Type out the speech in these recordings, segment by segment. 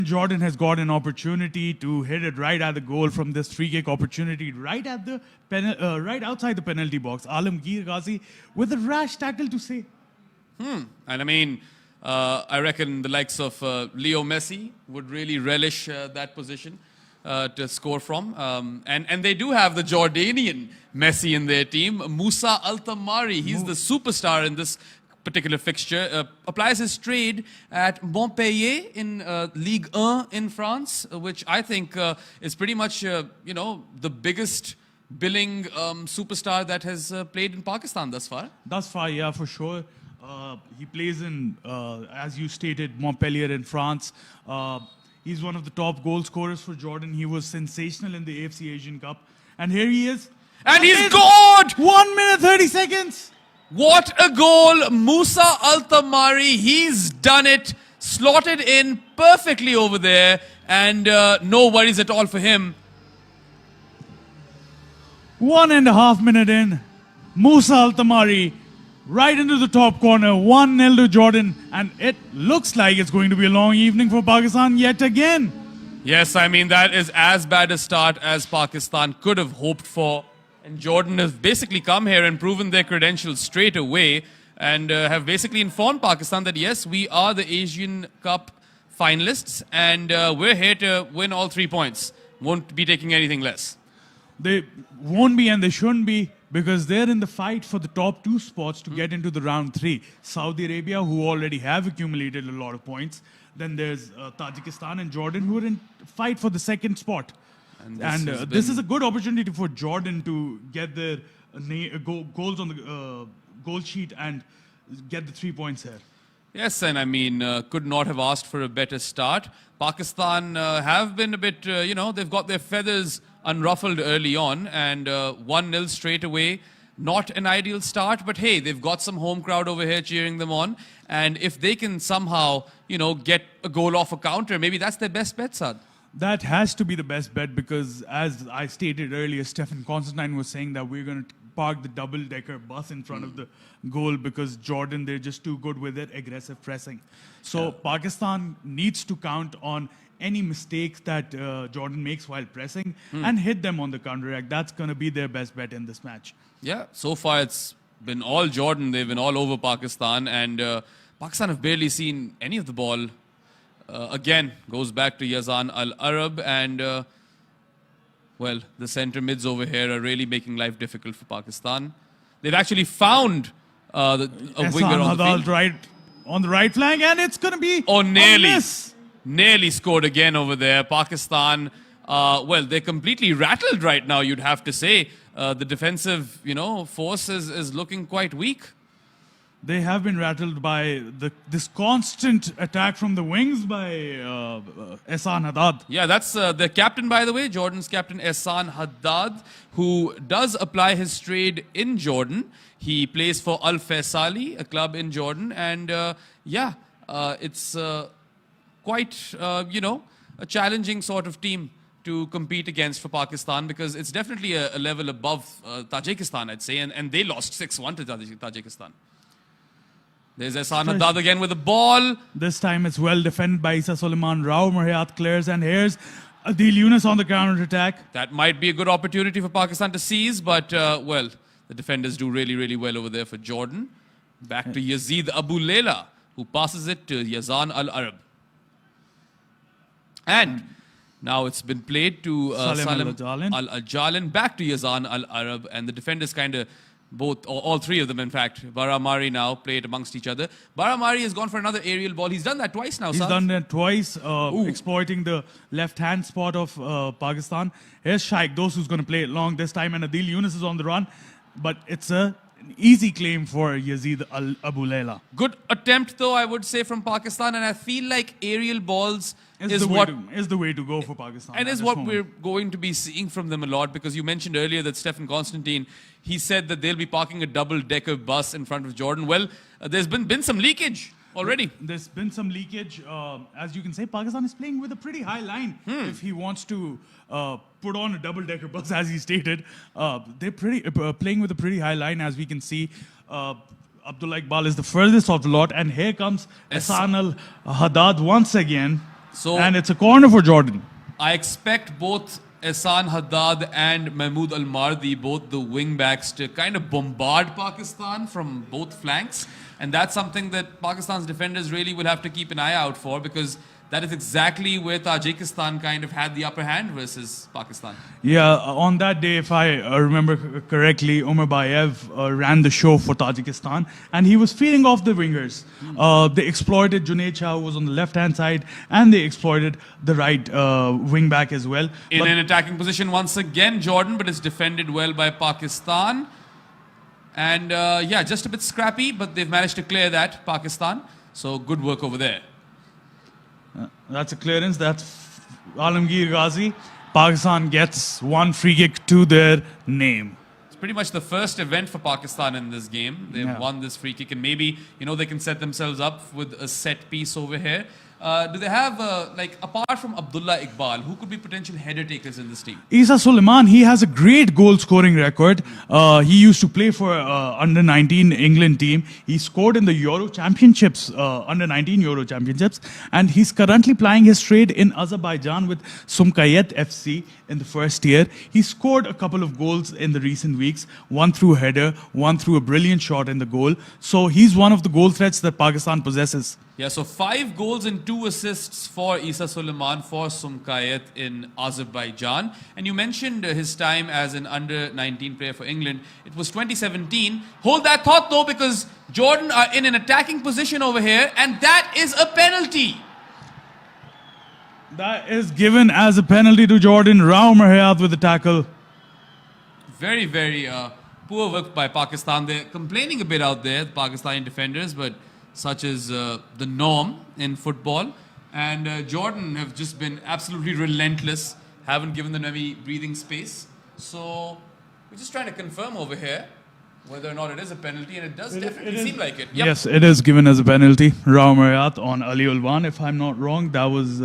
Jordan has got an opportunity to hit it right at the goal from this free kick opportunity, right at the right outside the penalty box. Alamgir Ghazi with a rash tackle to say. And I mean, I reckon the likes of Leo Messi would really relish that position to score from. And they do have the Jordanian Messi in their team, Musa Al-Tamari. He's the superstar in this particular fixture. Applies his trade at Montpellier in Ligue 1 in France, which I think is pretty much, the biggest billing superstar that has played in Pakistan thus far. Thus far, yeah, for sure. He plays in, as you stated, Montpellier in France. He's one of the top goal scorers for Jordan. He was sensational in the AFC Asian Cup. And here he is. And he's scored! 1 minute 30 seconds. What a goal! Musa Al-Tamari, he's done it. Slotted in perfectly over there. And no worries at all for him. 1.5 minutes in. Musa Al-Tamari right into the top corner. 1-0 to Jordan. And it looks like it's going to be a long evening for Pakistan yet again. Yes, I mean, that is as bad a start as Pakistan could have hoped for. And Jordan have basically come here and proven their credentials straight away and have basically informed Pakistan that, yes, we are the Asian Cup finalists and we're here to win all 3 points. Won't be taking anything less. They won't be and they shouldn't be because they're in the fight for the top 2 spots to get into the round 3. Saudi Arabia, who already have accumulated a lot of points. Then there's Tajikistan and Jordan, who are in fight for the 2nd spot. And this is a good opportunity for Jordan to get their goals on the goal sheet and get the 3 points here. Yes, and I mean, could not have asked for a better start. Pakistan have been a bit, they've got their feathers unruffled early on and 1-0 straight away. Not an ideal start, but hey, they've got some home crowd over here cheering them on. And if they can somehow, get a goal off a counter, maybe that's their best bet, Saad. That has to be the best bet because, as I stated earlier, Stephen Constantine was saying that we're going to park the double-decker bus in front of the goal because Jordan, they're just too good with it, aggressive pressing. So Pakistan needs to count on any mistakes that Jordan makes while pressing and hit them on the counterattack. That's going to be their best bet in this match. Yeah, so far it's been all Jordan. They've been all over Pakistan and Pakistan have barely seen any of the ball. Again, goes back to Yazan Al-Arab and, the centre mids over here are really making life difficult for Pakistan. They've actually found a winger on the field. Right on the right flank and it's going to be nearly scored again over there. Pakistan, they're completely rattled right now, you'd have to say. The defensive, force is looking quite weak. They have been rattled by this constant attack from the wings by Ehsan Haddad. Yeah, that's the captain, by the way, Jordan's captain, Ehsan Haddad, who does apply his trade in Jordan. He plays for Al Faisali, a club in Jordan. And it's quite, a challenging sort of team to compete against for Pakistan because it's definitely a level above Tajikistan, I'd say. And they lost 6-1 to Tajikistan. There's Ehsan Haddad again with the ball. This time it's well defended by Isa Suleiman Rao. Marhyat clears and here's Adil Yunus on the counter-attack. That might be a good opportunity for Pakistan to seize, but, the defenders do really, really well over there for Jordan. Back to Yazid Abu Layla, who passes it to Yazan Al-Arab. And now it's been played to Salim Al-Ajalin. Back to Yazan Al-Arab. And the defenders kind of all 3 of them, in fact. Baramari now played amongst each other. Baramari has gone for another aerial ball. He's done that twice now, He's done that twice, exploiting the left-hand spot of Pakistan. Here's Shaikh Dos, who's going to play it long this time, and Adil Yunus is on the run. But it's an easy claim for Yazid Abu Layla. Good attempt, though, I would say, from Pakistan. And I feel like aerial balls is the way to go for Pakistan. And is what we're going to be seeing from them a lot, because you mentioned earlier that Stephen Constantine, he said that they'll be parking a double-decker bus in front of Jordan. Well, there's been some leakage already. There's been some leakage. As you can say, Pakistan is playing with a pretty high line. If he wants to put on a double-decker bus, as he stated, they're playing with a pretty high line, as we can see. Abdullah Iqbal is the furthest of the lot. And here comes Ehsan Al-Haddad once again. So And it's a corner for Jordan. I expect both Ehsan Haddad and Mahmood Al-Mardi, both the wing backs, to kind of bombard Pakistan from both flanks. And that's something that Pakistan's defenders really will have to keep an eye out for, because that is exactly where Tajikistan kind of had the upper hand versus Pakistan. Yeah, on that day, if I remember correctly, Umar Bayev ran the show for Tajikistan, and he was feeding off the wingers. They exploited Junaid Shah, who was on the left-hand side, and they exploited the right wing back as well. In an attacking position once again, Jordan, but it's defended well by Pakistan. And yeah, just a bit scrappy, but they've managed to clear that, Pakistan. So good work over there. That's a clearance. That's Alamgir Ghazi. Pakistan gets one free kick to their name. It's pretty much the first event for Pakistan in this game. They've won this free kick, and maybe, they can set themselves up with a set piece over here. Do they have, apart from Abdullah Iqbal, who could be potential header takers in this team? Isa Suleiman, he has a great goal scoring record. He used to play for under 19 England team. He scored in the Euro Championships, under 19 Euro Championships, and he's currently plying his trade in Azerbaijan with Sumkayet FC in the first year. He scored a couple of goals in the recent weeks, one through a header, one through a brilliant shot in the goal. So he's one of the goal threats that Pakistan possesses. Yeah, so 5 goals and 2 assists for Isa Suleiman for Sumkayet in Azerbaijan. And you mentioned his time as an under-19 player for England. It was 2017. Hold that thought though, because Jordan are in an attacking position over here, and that is a penalty. That is given as a penalty to Jordan. Rao Mahayat with the tackle. Very, very poor work by Pakistan. They're complaining a bit out there, the Pakistani defenders, but such is the norm in football. And Jordan have just been absolutely relentless, haven't given them any breathing space. So we're just trying to confirm over here whether or not it is a penalty, and it does definitely seem like it. Yep. Yes, it is given as a penalty. Rao Mahayat on Ali Ulwan, if I'm not wrong. That was,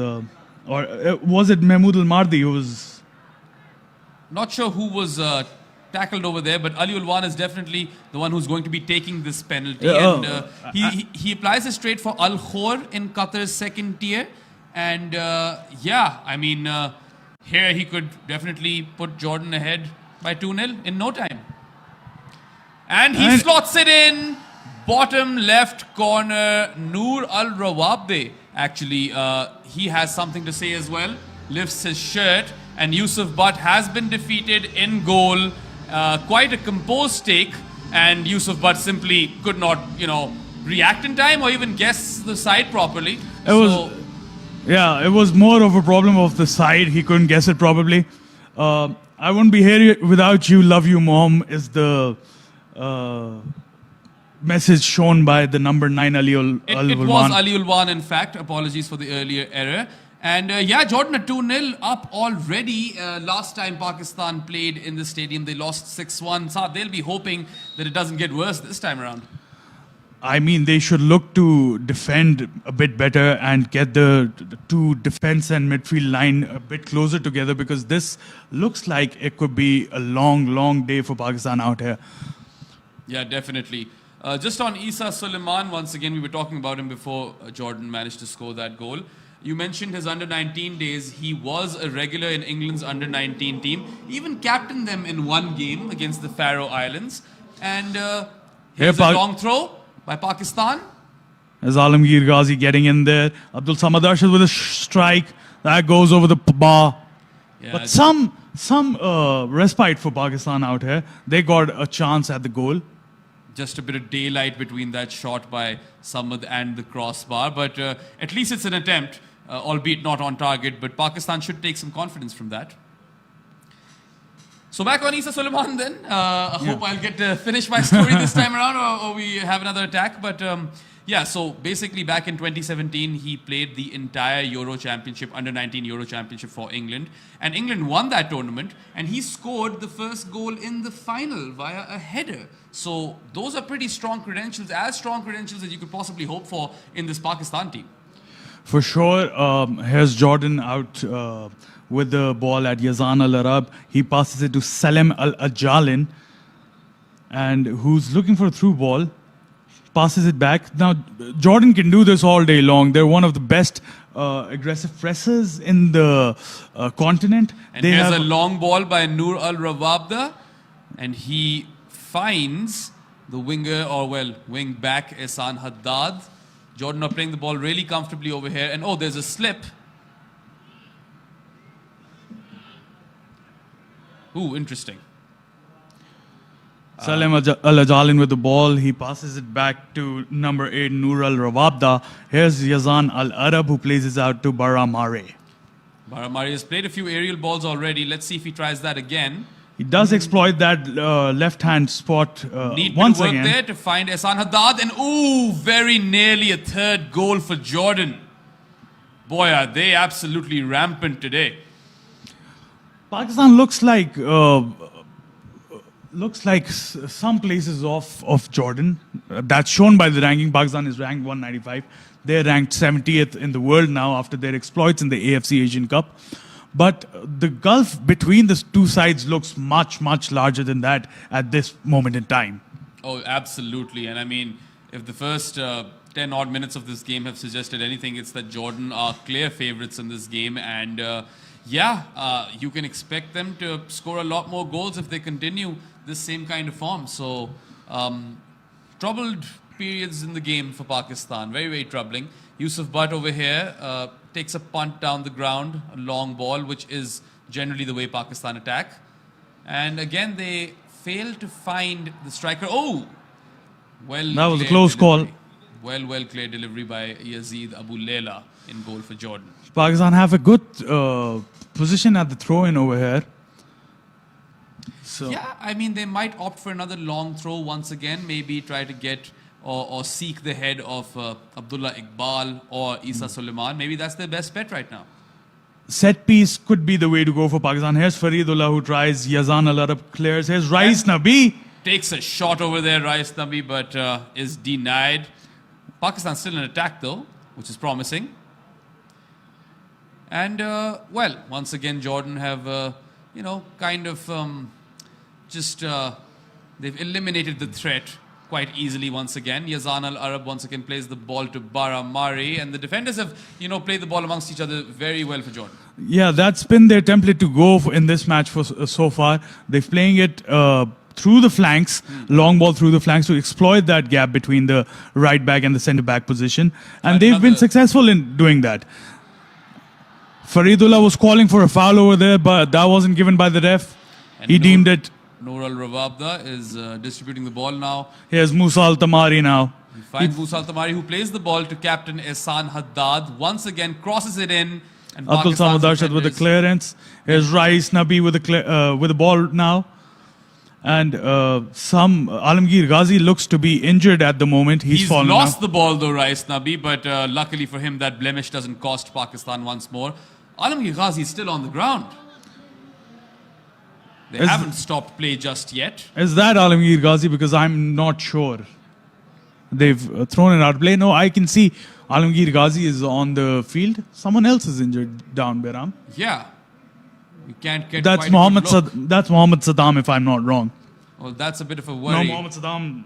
was it Mahmood Al-Mardi who was... Not sure who was tackled over there, but Ali Ulwan is definitely the one who's going to be taking this penalty. And he applies his trade for Al Khor in Qatar's second tier. And here he could definitely put Jordan ahead by 2-0 in no time. And he slots it in. Bottom left corner, Noor Al-Rawabde. Actually, he has something to say as well. Lifts his shirt. And Yusuf Butt has been defeated in goal. Quite a composed take, and Yusuf Butt simply could not, react in time or even guess the side properly. It was more of a problem of the side. He couldn't guess it probably. I wouldn't be here without you. Love you, Mom, is the message shown by the number 9 Ali Ulwan. It was Ali Ulwan, in fact. Apologies for the earlier error. And Jordan are 2-0 up already. Last time Pakistan played in the stadium, they lost 6-1. So they'll be hoping that it doesn't get worse this time around. I mean, they should look to defend a bit better and get the two defense and midfield line a bit closer together, because this looks like it could be a long, long day for Pakistan out here. Yeah, definitely. Just on Isa Suleiman, once again, we were talking about him before Jordan managed to score that goal. You mentioned his under-19 days. He was a regular in England's under-19 team. Even captained them in one game against the Faroe Islands. And here's a long throw by Pakistan. As Alamgir Ghazi getting in there. Abdul Samad Arshad with a strike. That goes over the bar. Yeah, but some respite for Pakistan out here. They got a chance at the goal. Just a bit of daylight between that shot by Samad and the crossbar. But at least it's an attempt. Albeit not on target, but Pakistan should take some confidence from that. So back on Isa Suleiman then. I hope I'll get to finish my story this time around, or we have another attack. But so basically back in 2017, he played the entire Euro Championship, under-19 Euro Championship for England. And England won that tournament, and he scored the first goal in the final via a header. So those are pretty strong credentials, as strong credentials as you could possibly hope for in this Pakistan team. For sure. Here's Jordan out with the ball at Yazan Al-Arab. He passes it to Salem Al-Ajalin, and who's looking for a through ball. Passes it back. Now, Jordan can do this all day long. They're one of the best aggressive presses in the continent. And here's a long ball by Noor Al-Rawabda, and he finds the winger, or well, wing back Ehsan Haddad. Jordan are playing the ball really comfortably over here, and oh, there's a slip. Ooh, interesting. Salem Al-Ajalin with the ball. He passes it back to number 8, Noor Al-Rawabda. Here's Yazan Al-Arab, who plays it out to Bara Mare. Bara Mare has played a few aerial balls already. Let's see if he tries that again. He does exploit that left-hand spot Neat once bit of work again. there to find Ehsan Haddad. And ooh, very nearly a third goal for Jordan. Boy, are they absolutely rampant today. Pakistan looks like some places of Jordan. That's shown by the ranking. Pakistan is ranked 195. They're ranked 70th in the world now after their exploits in the AFC Asian Cup. But the gulf between the two sides looks much, much larger than that at this moment in time. Oh, absolutely. And I mean, if the first 10 odd minutes of this game have suggested anything, it's that Jordan are clear favorites in this game. And you can expect them to score a lot more goals if they continue this same kind of form. So, troubled periods in the game for Pakistan. Very, very troubling. Yusuf Butt over here takes a punt down the ground, a long ball, which is generally the way Pakistan attack. And again, they fail to find the striker. Oh! Well, that was a close call. Well clear delivery by Yazid Abu Layla in goal for Jordan. Pakistan have a good position at the throw-in over here. So. Yeah, I mean, they might opt for another long throw once again, maybe try to get or seek the head of Abdullah Iqbal or Isa Suleiman. Maybe that's their best bet right now. Set piece could be the way to go for Pakistan. Here's Faridullah, who tries. Yazan Al-Arab clears. Here's Rais Nabi. Takes a shot over there, Rais Nabi, but is denied. Pakistan still in attack though, which is promising. And once again, Jordan have they've eliminated the threat quite easily once again. Yazan Al-Arab once again plays the ball to Bara Mare, and the defenders have, played the ball amongst each other very well for Jordan. Yeah, that's been their template to go in this match for so far. They're playing it through the flanks, long ball through the flanks to exploit that gap between the right back and the centre back position. And they've been successful in doing that. Faridullah was calling for a foul over there, but that wasn't given by the ref. And he deemed it. Noor Al-Rawabda is distributing the ball now. Here's Musa Al-Tamari now. He finds Musa Al-Tamari, who plays the ball to captain Ehsan Haddad. Once again, crosses it in. And Abdul Samad Arshad with the clearance. Here's Rais Nabi with the ball now. And Alamgir Ghazi looks to be injured at the moment. He's fallen lost the ball though, Rais Nabi, but luckily for him, that blemish doesn't cost Pakistan once more. Alamgir Ghazi is still on the ground. They haven't stopped play just yet. Is that Alamgir Ghazi? Because I'm not sure. They've thrown it out of play. No, I can see Alamgir Ghazi is on the field. Someone else is injured down, Behram. Yeah. You can't get that's Mohammed Saddam, if I'm not wrong. Well, that's a bit of a worry. No, Mohammed Saddam.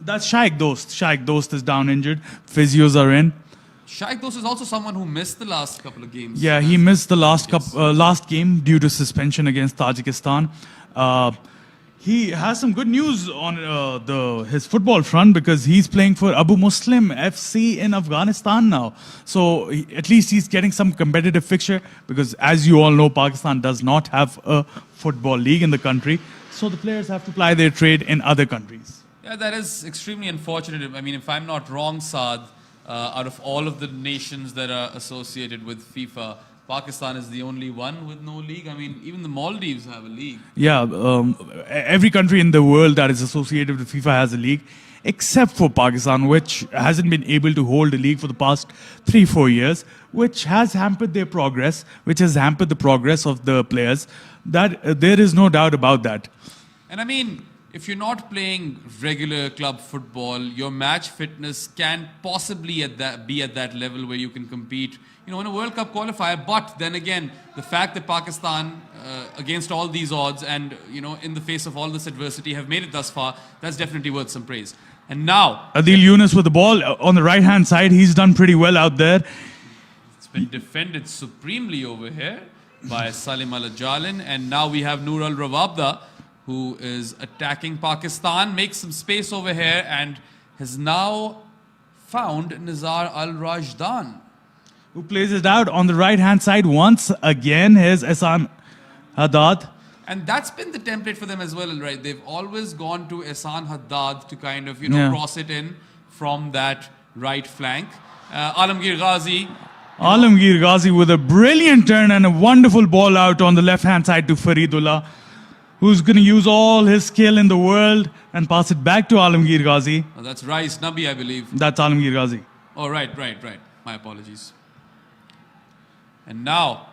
That's Shaikh Dost. Shaikh Dost is down injured. Physios are in. Shaikh Dost is also someone who missed the last couple of games. Yeah, he missed the last game due to suspension against Tajikistan. He has some good news on his football front because he's playing for Abu Muslim FC in Afghanistan now. So at least he's getting some competitive fixture because, as you all know, Pakistan does not have a football league in the country. So the players have to ply their trade in other countries. Yeah, that is extremely unfortunate. I mean, if I'm not wrong, Saad, out of all of the nations that are associated with FIFA, Pakistan is the only one with no league. I mean, even the Maldives have a league. Yeah, every country in the world that is associated with FIFA has a league, except for Pakistan, which hasn't been able to hold a league for the past 3-4 years, which has hampered their progress, which has hampered the progress of the players. That there is no doubt about that. And I mean, if you're not playing regular club football, your match fitness can possibly be at that level where you can compete, in a World Cup qualifier. But then again, the fact that Pakistan, against all these odds and, in the face of all this adversity, have made it thus far, that's definitely worth some praise. And now, Adil Yunus with the ball on the right-hand side. He's done pretty well out there. it's been defended supremely over here by Salim Al-Jalin. And now we have Noor Al-Rawabda, who is attacking Pakistan, makes some space over here and has now found Nizar Al-Rajdan. Who plays it out on the right-hand side once again. Here's Ehsan Haddad. And that's been the template for them as well, right? They've always gone to Ehsan Haddad to kind of, Yeah. cross it in from that right flank. Alamgir Ghazi, Alamgir Ghazi with a brilliant turn and a wonderful ball out on the left-hand side to Faridullah, who's going to use all his skill in the world and pass it back to Alamgir Ghazi. oh, that's Rais Nabi, I believe. That's Alamgir Ghazi. Oh, right. My apologies. And now,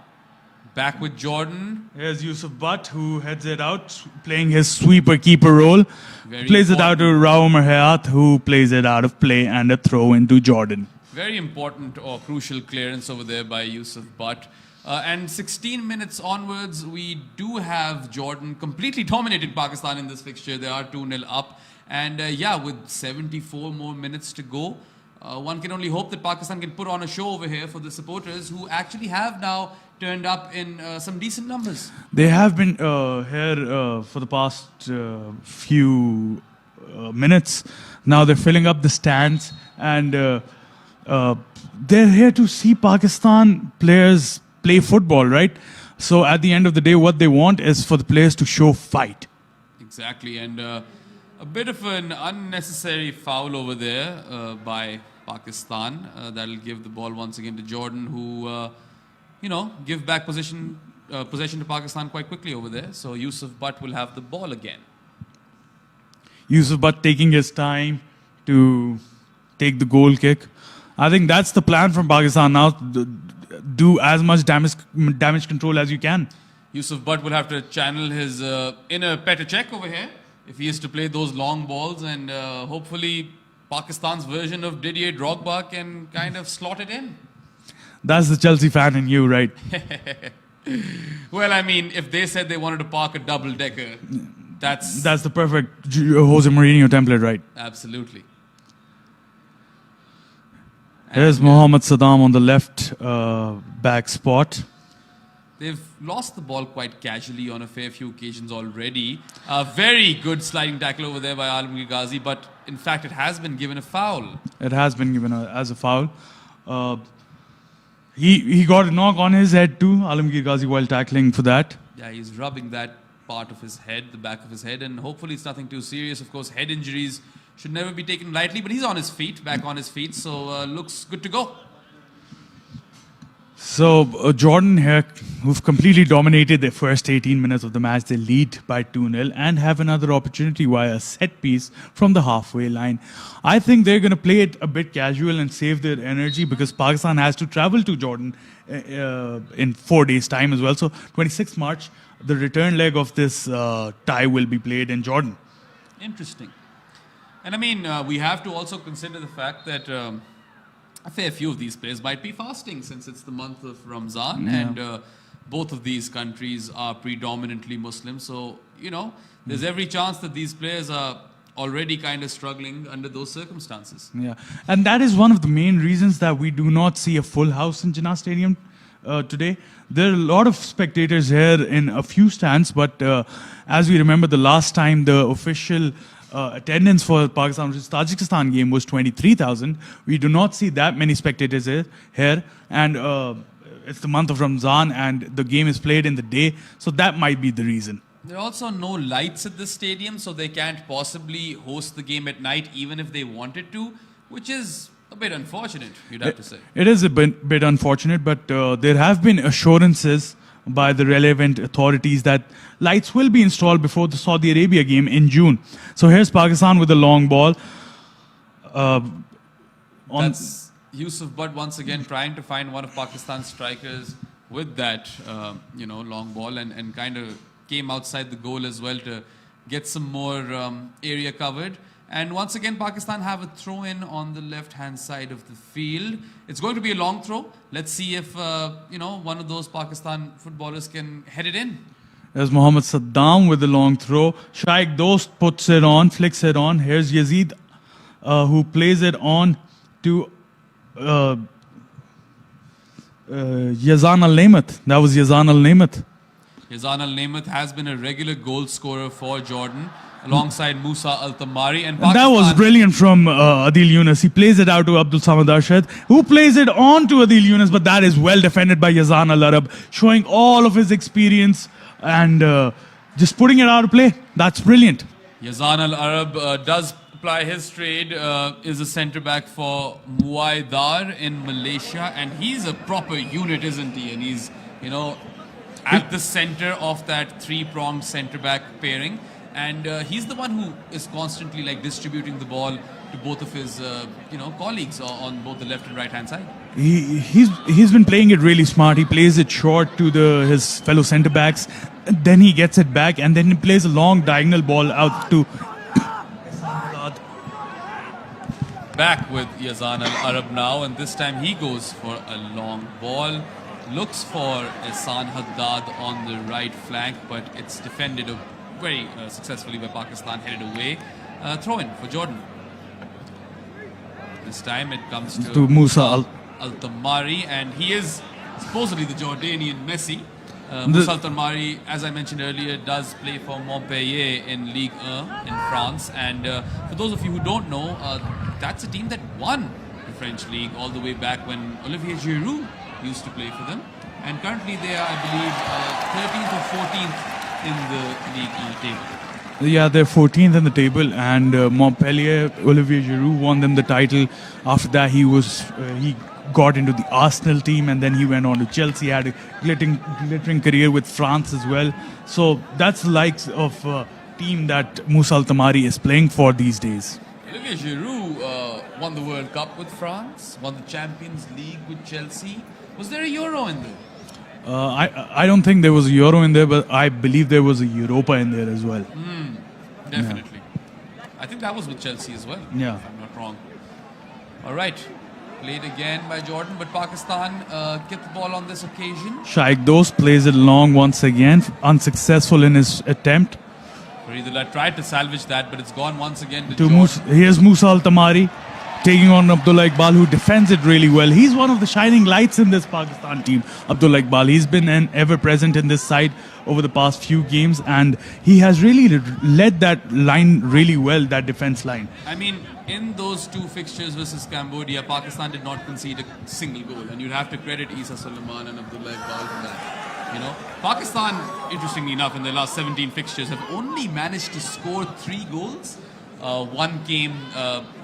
back with Jordan. Here's Yusuf Butt, who heads it out, playing his sweeper-keeper role. Very Plays it out to important. Rao Hayat, who plays it out of play and a throw into Jordan. Very important or crucial clearance over there by Yusuf Butt. And 16 minutes onwards, we do have Jordan completely dominated Pakistan in this fixture. They are 2-0 up. And with 74 more minutes to go, one can only hope that Pakistan can put on a show over here for the supporters who actually have now turned up in some decent numbers. They have been here for the past few minutes. Now they're filling up the stands, and they're here to see Pakistan players play football, right? So at the end of the day, what they want is for the players to show fight. Exactly. And a bit of an unnecessary foul over there by Pakistan. That'll give the ball once again to Jordan, who, give back possession to Pakistan quite quickly over there. So Yusuf Butt will have the ball again. Yusuf Butt taking his time to take the goal kick. I think that's the plan from Pakistan now. Do as much damage control as you can. Yusuf Butt will have to channel his inner Petr Cech over here if he is to play those long balls, and hopefully Pakistan's version of Didier Drogba can kind of slot it in. That's the Chelsea fan in you, right? Well, I mean, if they said they wanted to park a double-decker, that's the perfect Jose Mourinho template, right? absolutely. Here's Mohammad Saddam on the left back spot. They've lost the ball quite casually on a fair few occasions already. A very good sliding tackle over there by Alamgir Ghazi, but in fact it has been given a foul. It has been given as a foul. He got a knock on his head too, Alamgir Ghazi, while tackling for that. Yeah, he's rubbing that part of his head, the back of his head, and hopefully it's nothing too serious. Of course, head injuries should never be taken lightly, but he's on his feet, back on his feet, so looks good to go. So Jordan here, who've completely dominated their first 18 minutes of the match, they lead by 2-0 and have another opportunity via a set piece from the halfway line. I think they're going to play it a bit casual and save their energy because Pakistan has to travel to Jordan in 4 days' time as well. So 26th March, the return leg of this tie will be played in Jordan. Interesting. And I mean, we have to also consider the fact that a fair few of these players might be fasting since it's the month of Ramzan, and both of these countries are predominantly Muslim. So, there's every chance that these players are already kind of struggling under those circumstances. Yeah, and that is one of the main reasons that we do not see a full house in Jinnah Stadium today. There are a lot of spectators here in a few stands, but as we remember the last time the official attendance for Pakistan versus Tajikistan game was 23,000. We do not see that many spectators here, and it's the month of Ramzan and the game is played in the day, so that might be the reason. There are also no lights at this stadium, so they can't possibly host the game at night even if they wanted to, which is a bit unfortunate, you'd have to say. It is a bit unfortunate, but there have been assurances by the relevant authorities that lights will be installed before the Saudi Arabia game in June. So here's Pakistan with a long ball. That's Yusuf Butt once again trying to find one of Pakistan's strikers with that, long ball, and kind of came outside the goal as well to get some more area covered. And once again, Pakistan have a throw-in on the left-hand side of the field. It's going to be a long throw. Let's see if, one of those Pakistan footballers can head it in. There's Mohammad Saddam with the long throw. Shaikh Dost puts it on, flicks it on. Here's Yazid who plays it on to Yazan al-Namath. That was Yazan al-Namath. Yazan al-Namath has been a regular goal scorer for Jordan alongside Musa al-Tamari. And That was brilliant from Adil Yunus. He plays it out to Abdul Samad Arshad, who plays it on to Adil Yunus, but that is well defended by Yazan al-Arab, showing all of his experience and just putting it out of play. That's brilliant. Yazan al-Arab does ply his trade, is a centre-back for Muaidar in Malaysia, and he's a proper unit, isn't he? And he's, at the centre of that three-pronged centre-back pairing. And he's the one who is constantly distributing the ball to both of his, colleagues on both the left and right hand side. He's been playing it really smart. He plays it short to his fellow centre backs, then he gets it back, and then he plays a long diagonal ball out to. Back with Yazan al-Arab now, and this time he goes for a long ball. Looks for Ehsan Haddad on the right flank, but it's defended very successfully by Pakistan, headed away. Throw in for Jordan. This time it comes to Musa al-Tamari, and he is supposedly the Jordanian Messi. Musa al-Tamari, as I mentioned earlier, does play for Montpellier in Ligue 1 in France. And for those of you who don't know, that's a team that won the French League all the way back when Olivier Giroud used to play for them. And currently they are, I believe, 13th or 14th in the Ligue 1 table. Yeah, they're 14th in the table, and Montpellier, Olivier Giroud won them the title. After that, he got into the Arsenal team, and then he went on to Chelsea, had a glittering career with France as well. So that's the likes of team that Musa al-Tamari is playing for these days. Olivier Giroud won the World Cup with France, won the Champions League with Chelsea. Was there a Euro in there? I don't think there was a Euro in there, but I believe there was a Europa in there as well. Definitely. Yeah. I think that was with Chelsea as well, if I'm not wrong. All right. Played again by Jordan, but Pakistan get the ball on this occasion. Shaikh Dost plays it long once again, unsuccessful in his attempt. Faridullah tried to salvage that, but it's gone once again to Jordan. Here's Musa al-Tamari taking on Abdullah Iqbal, who defends it really well. He's one of the shining lights in this Pakistan team, Abdullah Iqbal. He's been ever present in this side over the past few games, and he has really led that line really well, that defense line. I mean, in those two fixtures versus Cambodia, Pakistan did not concede a single goal, and you'd have to credit Isa Suleiman and Abdullah Iqbal for that. Pakistan, interestingly enough, in their last 17 fixtures, have only managed to score 3 goals. One came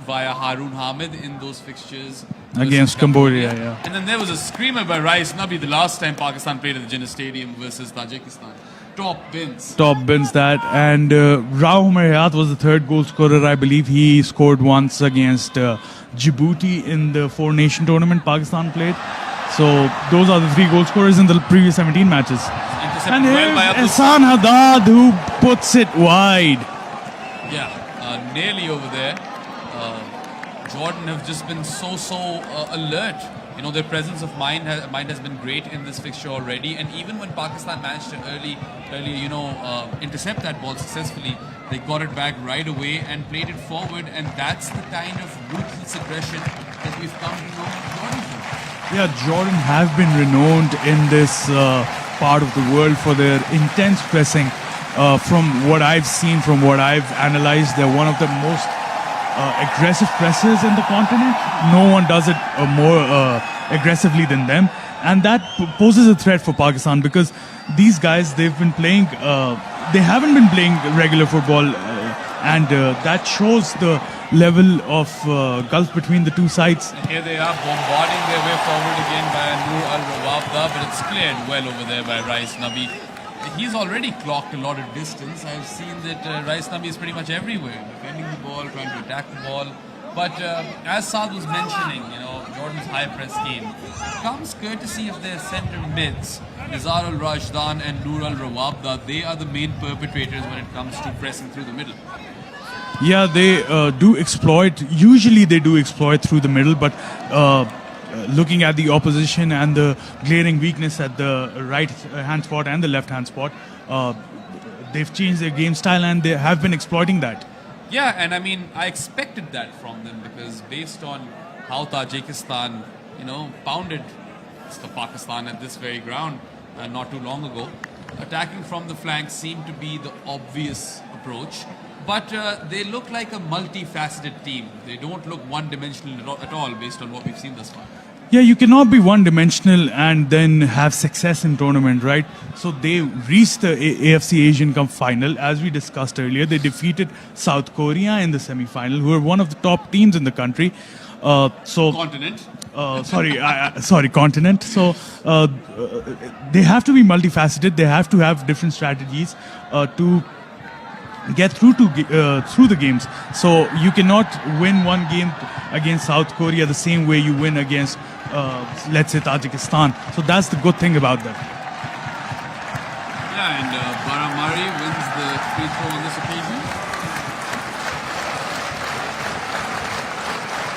via Harun Hamid in those fixtures against Cambodia, yeah. And then there was a screamer by Rais Nabi the last time Pakistan played at the Jinnah Stadium versus Tajikistan. Top bins that. And Rao Hayat was the third goal scorer, I believe. He scored once against Djibouti in the Four Nation tournament Pakistan played. So those are the 3 goal scorers in the previous 17 matches. And here's Ehsan Haddad, who puts it wide. Yeah. Nearly over there. Jordan have just been so alert. Their presence of mind has been great in this fixture already. And even when Pakistan managed to earlier, intercept that ball successfully, they got it back right away and played it forward. And that's the kind of ruthless aggression that we've come to know Jordan for. Yeah, Jordan have been renowned in this part of the world for their intense pressing. From what I've seen, from what I've analyzed, they're one of the most aggressive pressers in the continent. No one does it more aggressively than them. And that poses a threat for Pakistan, because these guys, they've been playing, they haven't been playing regular football. And that shows the level of gulf between the two sides. And here they are bombarding their way forward again by Noor al-Rawabda, but it's cleared well over there by Rais Nabi. He's already clocked a lot of distance. I've seen that Rais Nabi is pretty much everywhere, defending the ball, trying to attack the ball. But as Saad was mentioning, Jordan's high press game comes courtesy of their centre mids, Nizar al-Rashdan and Noor al-Rawabda. They are the main perpetrators when it comes to pressing through the middle. Yeah, they do exploit. Usually they do exploit through the middle, but looking at the opposition and the glaring weakness at the right hand spot and the left hand spot, they've changed their game style and they have been exploiting that. Yeah, and I mean, I expected that from them because based on how Tajikistan, pounded Pakistan at this very ground not too long ago, attacking from the flank seemed to be the obvious approach. But they look like a multifaceted team. They don't look one-dimensional at all based on what we've seen thus far. Yeah, you cannot be one-dimensional and then have success in tournament, right? So they reached the AFC Asian Cup final. As we discussed earlier, they defeated South Korea in the semi-final, who are one of the top teams in the country. Continent. Continent. So they have to be multifaceted. They have to have different strategies to get through the games. So you cannot win one game against South Korea the same way you win against, let's say, Tajikistan. So that's the good thing about them. Yeah, and Baramari wins the free throw on this occasion.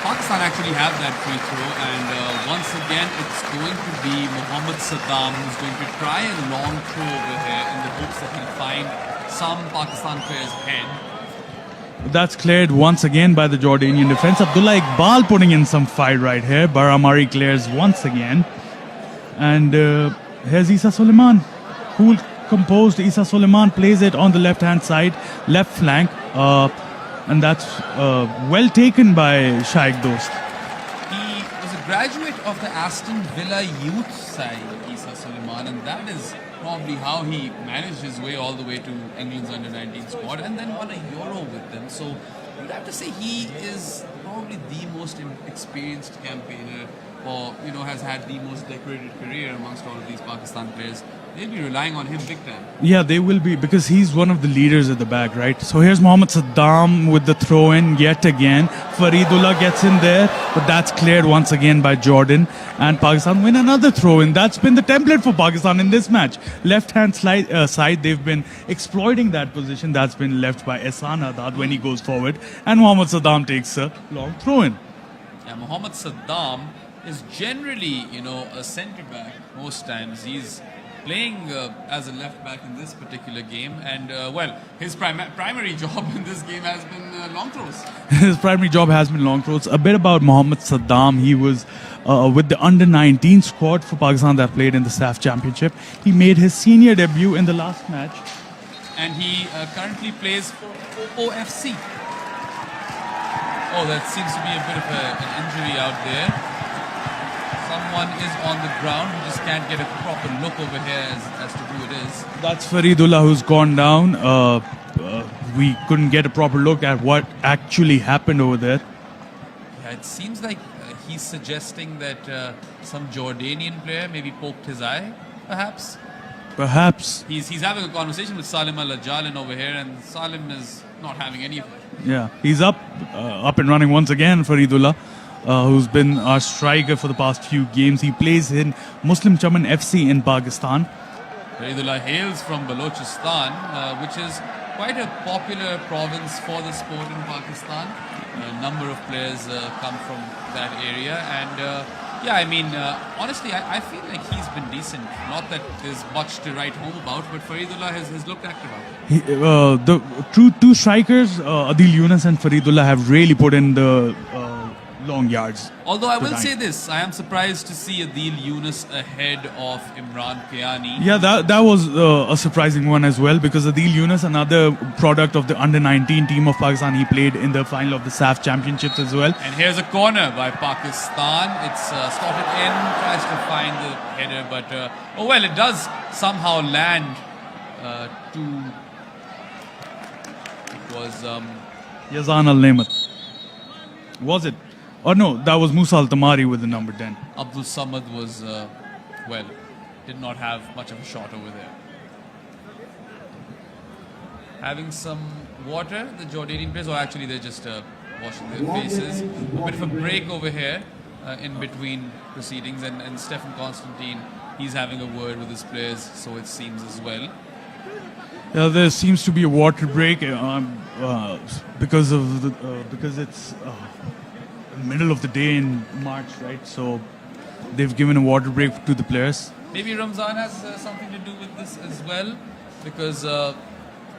Pakistan actually have that free throw, and once again it's going to be Mohammad Saddam who's going to try a long throw over here in the hopes that he'll find some Pakistan player's head. That's cleared once again by the Jordanian defense. Abdullah Iqbal putting in some fight right here. Baramari clears once again. And here's Isa Suleiman. Cool, composed Isa Suleiman plays it on the left-hand side, left flank. And that's well taken by Shaikh Dost. He was a graduate of the Aston Villa youth side, Isa Suleiman, and that is probably how he managed his way all the way to England's under-19 squad and then won a Euro with them. So you'd have to say he is probably the most experienced campaigner, or has had the most decorated career amongst all of these Pakistan players. They'll be relying on him big time. Yeah, they will be, because he's one of the leaders at the back, right? So here's Mohammad Saddam with the throw-in yet again. Faridullah gets in there, but that's cleared once again by Jardin. And Pakistan win another throw-in. That's been the template for Pakistan in this match. Left-hand side, they've been exploiting that position that's been left by Ehsan Haddad when he goes forward. And Mohammad Saddam takes a long throw-in. Yeah, Mohammad Saddam is generally, a centre-back most times. He's playing as a left back in this particular game, and his primary job in this game has been long throws. His primary job has been long throws. A bit about Mohammad Saddam. He was with the under-19 squad for Pakistan that played in the SAF Championship. He made his senior debut in the last match. And he currently plays for OFC. Oh, that seems to be a bit of an injury out there. Someone is on the ground. We just can't get a proper look over here as to who it is. That's Faridullah who's gone down. We couldn't get a proper look at what actually happened over there. Yeah, it seems like he's suggesting that some Jordanian player maybe poked his eye, perhaps. Perhaps. He's having a conversation with Salim Al-Ajalin over here, and Salim is not having any of it. Yeah, he's up and running once again, Faridullah. Who's been our striker for the past few games. He plays in Muslim Chaman FC in Pakistan. Faridullah hails from Balochistan, which is quite a popular province for the sport in Pakistan. A number of players come from that area, and honestly, I feel like he's been decent. Not that there's much to write home about, but Faridullah has looked active out there. The two strikers, Adil Yunus and Faridullah, have really put in the long yards. Although I will say this, I am surprised to see Adil Yunus ahead of Imran Kiani. Yeah, that was a surprising one as well, because Adil Yunus, another product of the under-19 team of Pakistan, he played in the final of the SAF Championships as well. And here's a corner by Pakistan. It's slotted in, tries to find the header, but it does somehow land to... It was... Yazan Al-Nemat. Was it? Or no, that was Musa Al-Tamari with the number 10. Abdul Samad was, did not have much of a shot over there. Having some water, the Jordanian players, or actually they're just washing their faces. A bit of a break over here in between proceedings, and Stefan Constantine, he's having a word with his players, so it seems as well. Yeah, there seems to be a water break because it's middle of the day in March, right? So they've given a water break to the players. Maybe Ramzan has something to do with this as well, because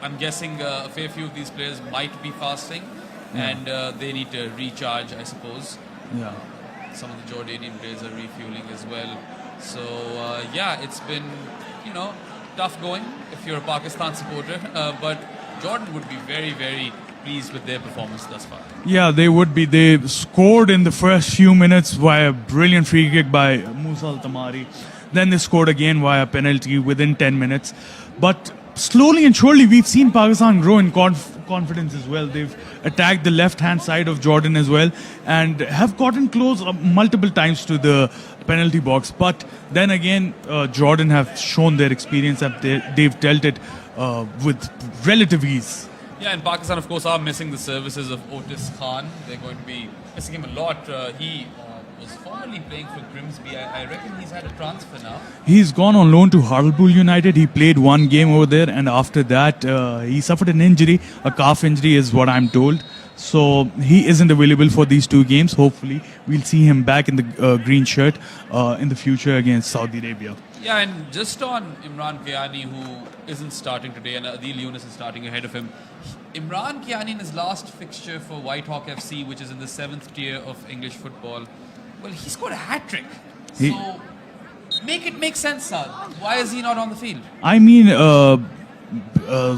I'm guessing a fair few of these players might be fasting, and they need to recharge, I suppose. Yeah. Some of the Jordanian players are refueling as well. So, it's been, tough going if you're a Pakistan supporter. But Jordan would be very, very pleased with their performance thus far. Yeah, they would be. They scored in the first few minutes via a brilliant free kick by Musa Al-Tamari. Then they scored again via penalty within 10 minutes. But slowly and surely, we've seen Pakistan grow in confidence as well. They've attacked the left-hand side of Jordan as well and have gotten close multiple times to the penalty box. But then again, Jordan have shown their experience that they've dealt it with relative ease. Yeah, and Pakistan, of course, are missing the services of Otis Khan. They're going to be missing him a lot. He was formerly playing for Grimsby. I reckon he's had a transfer now. He's gone on loan to Hartlepool United. He played one game over there, and after that, he suffered an injury. A calf injury is what I'm told. So he isn't available for these 2 games. Hopefully, we'll see him back in the green shirt in the future against Saudi Arabia. Yeah, and just on Imran Kiani, who isn't starting today, and Adil Yunus is starting ahead of him. Imran Kiani in his last fixture for White Hawk FC, which is in the 7th tier of English football, well, he scored a hat-trick. So, make it make sense, Saad. Why is he not on the field? I mean,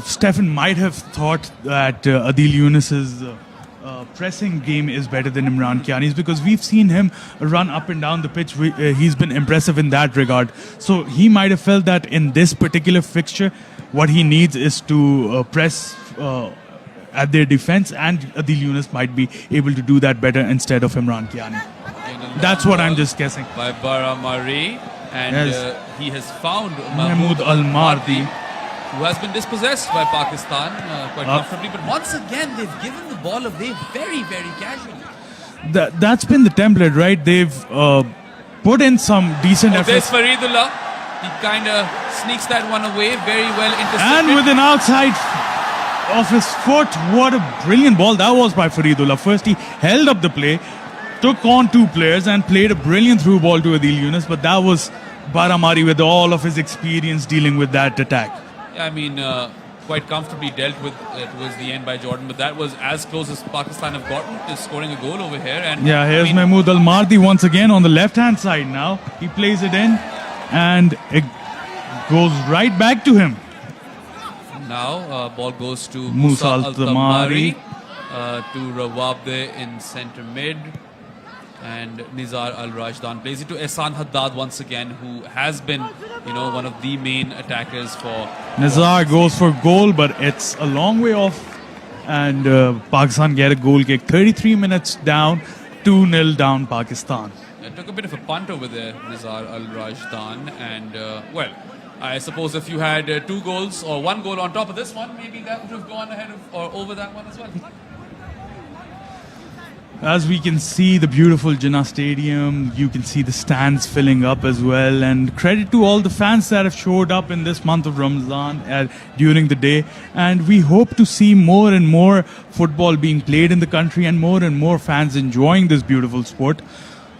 Stefan might have thought that Adil Yunus's pressing game is better than Imran Kiani's because we've seen him run up and down the pitch. He's been impressive in that regard. So he might have felt that in this particular fixture, what he needs is to press at their defense, and Adil Yunus might be able to do that better instead of Imran Kiani. That's what I'm just guessing. By Baramari, and Yes. he has found Mahmoud Al-Mardi, who has been dispossessed by Pakistan quite comfortably. But once again, they've given the ball away very, very casually. That's been the template, right? They've put in some decent There's efforts. Faridullah. He kind of sneaks that one away, very well intercepted. And with an outside of his foot, what a brilliant ball that was by Faridullah. First, he held up the play, took on 2 players and played a brilliant through ball to Adil Yunus. But that was Baramari with all of his experience dealing with that attack. Yeah, I mean, quite comfortably dealt with towards the end by Jordan, but that was as close as Pakistan have gotten to scoring a goal over here. And Yeah, here's Mahmoud Al-Mardi once again on the left-hand side now. He plays it in and it goes right back to him. Now, ball goes to Musa Musa Al-Tamari. Al-Tamari to Rawabde in centre mid. And Nizar Al-Rajdan plays it to Ehsan Haddad once again, who has been, one of the main attackers for... Nizar goes for goal, but it's a long way off. And Pakistan get a goal kick. 33 minutes down, 2-0 down Pakistan. It took a bit of a punt over there, Nizar Al-Rajdan. And, I suppose if you had 2 goals or 1 goal on top of this one, maybe that would have gone ahead of or over that one as well. As we can see the beautiful JINNAH Stadium, you can see the stands filling up as well. And credit to all the fans that have showed up in this month of Ramadan during the day. And we hope to see more and more football being played in the country and more fans enjoying this beautiful sport.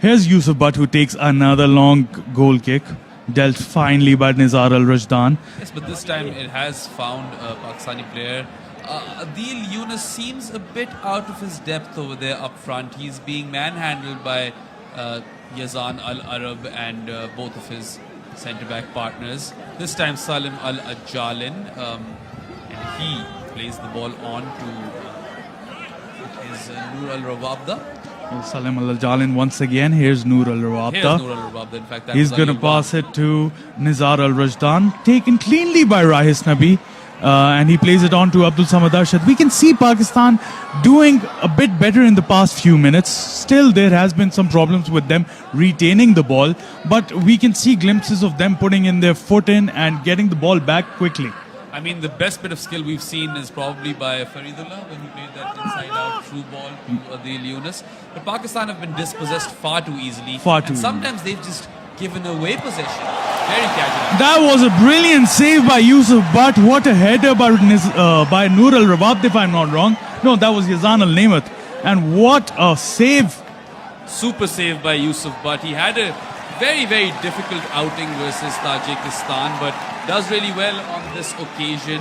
Here's Yusuf Butt, who takes another long goal kick, dealt finely by Nizar Al-Rajdan. Yes, but this time it has found a Pakistani player. Adil Yunus seems a bit out of his depth over there up front. He's being manhandled by Yazan Al-Arab and both of his centre-back partners. This time Salim Al-Ajalin, and he plays the ball on to his Noor Al-Rawabda. Salim Al-Ajalin once again. Here's Noor Al-Rawabda. Here's Noor Al-Rawabda. In fact, He's going to pass it to Nizar Al-Rajdan, taken cleanly by Rahis Nabi. And he plays it on to Abdul Samad Arshad. We can see Pakistan doing a bit better in the past few minutes. Still, there has been some problems with them retaining the ball, but we can see glimpses of them putting in their foot in and getting the ball back quickly. I mean, the best bit of skill we've seen is probably by Faridullah when he played that inside-out through ball to Adil Yunus. But Pakistan have been dispossessed far too easily. And sometimes they've just given away possession. Very casually. That was a brilliant save by Yusuf Butt. What a header by Noor Al-Rawabd, if I'm not wrong. No, that was Yazan Al-Namath. And what a save. Super save by Yusuf Butt. He had a very, very difficult outing versus Tajikistan, but does really well on this occasion.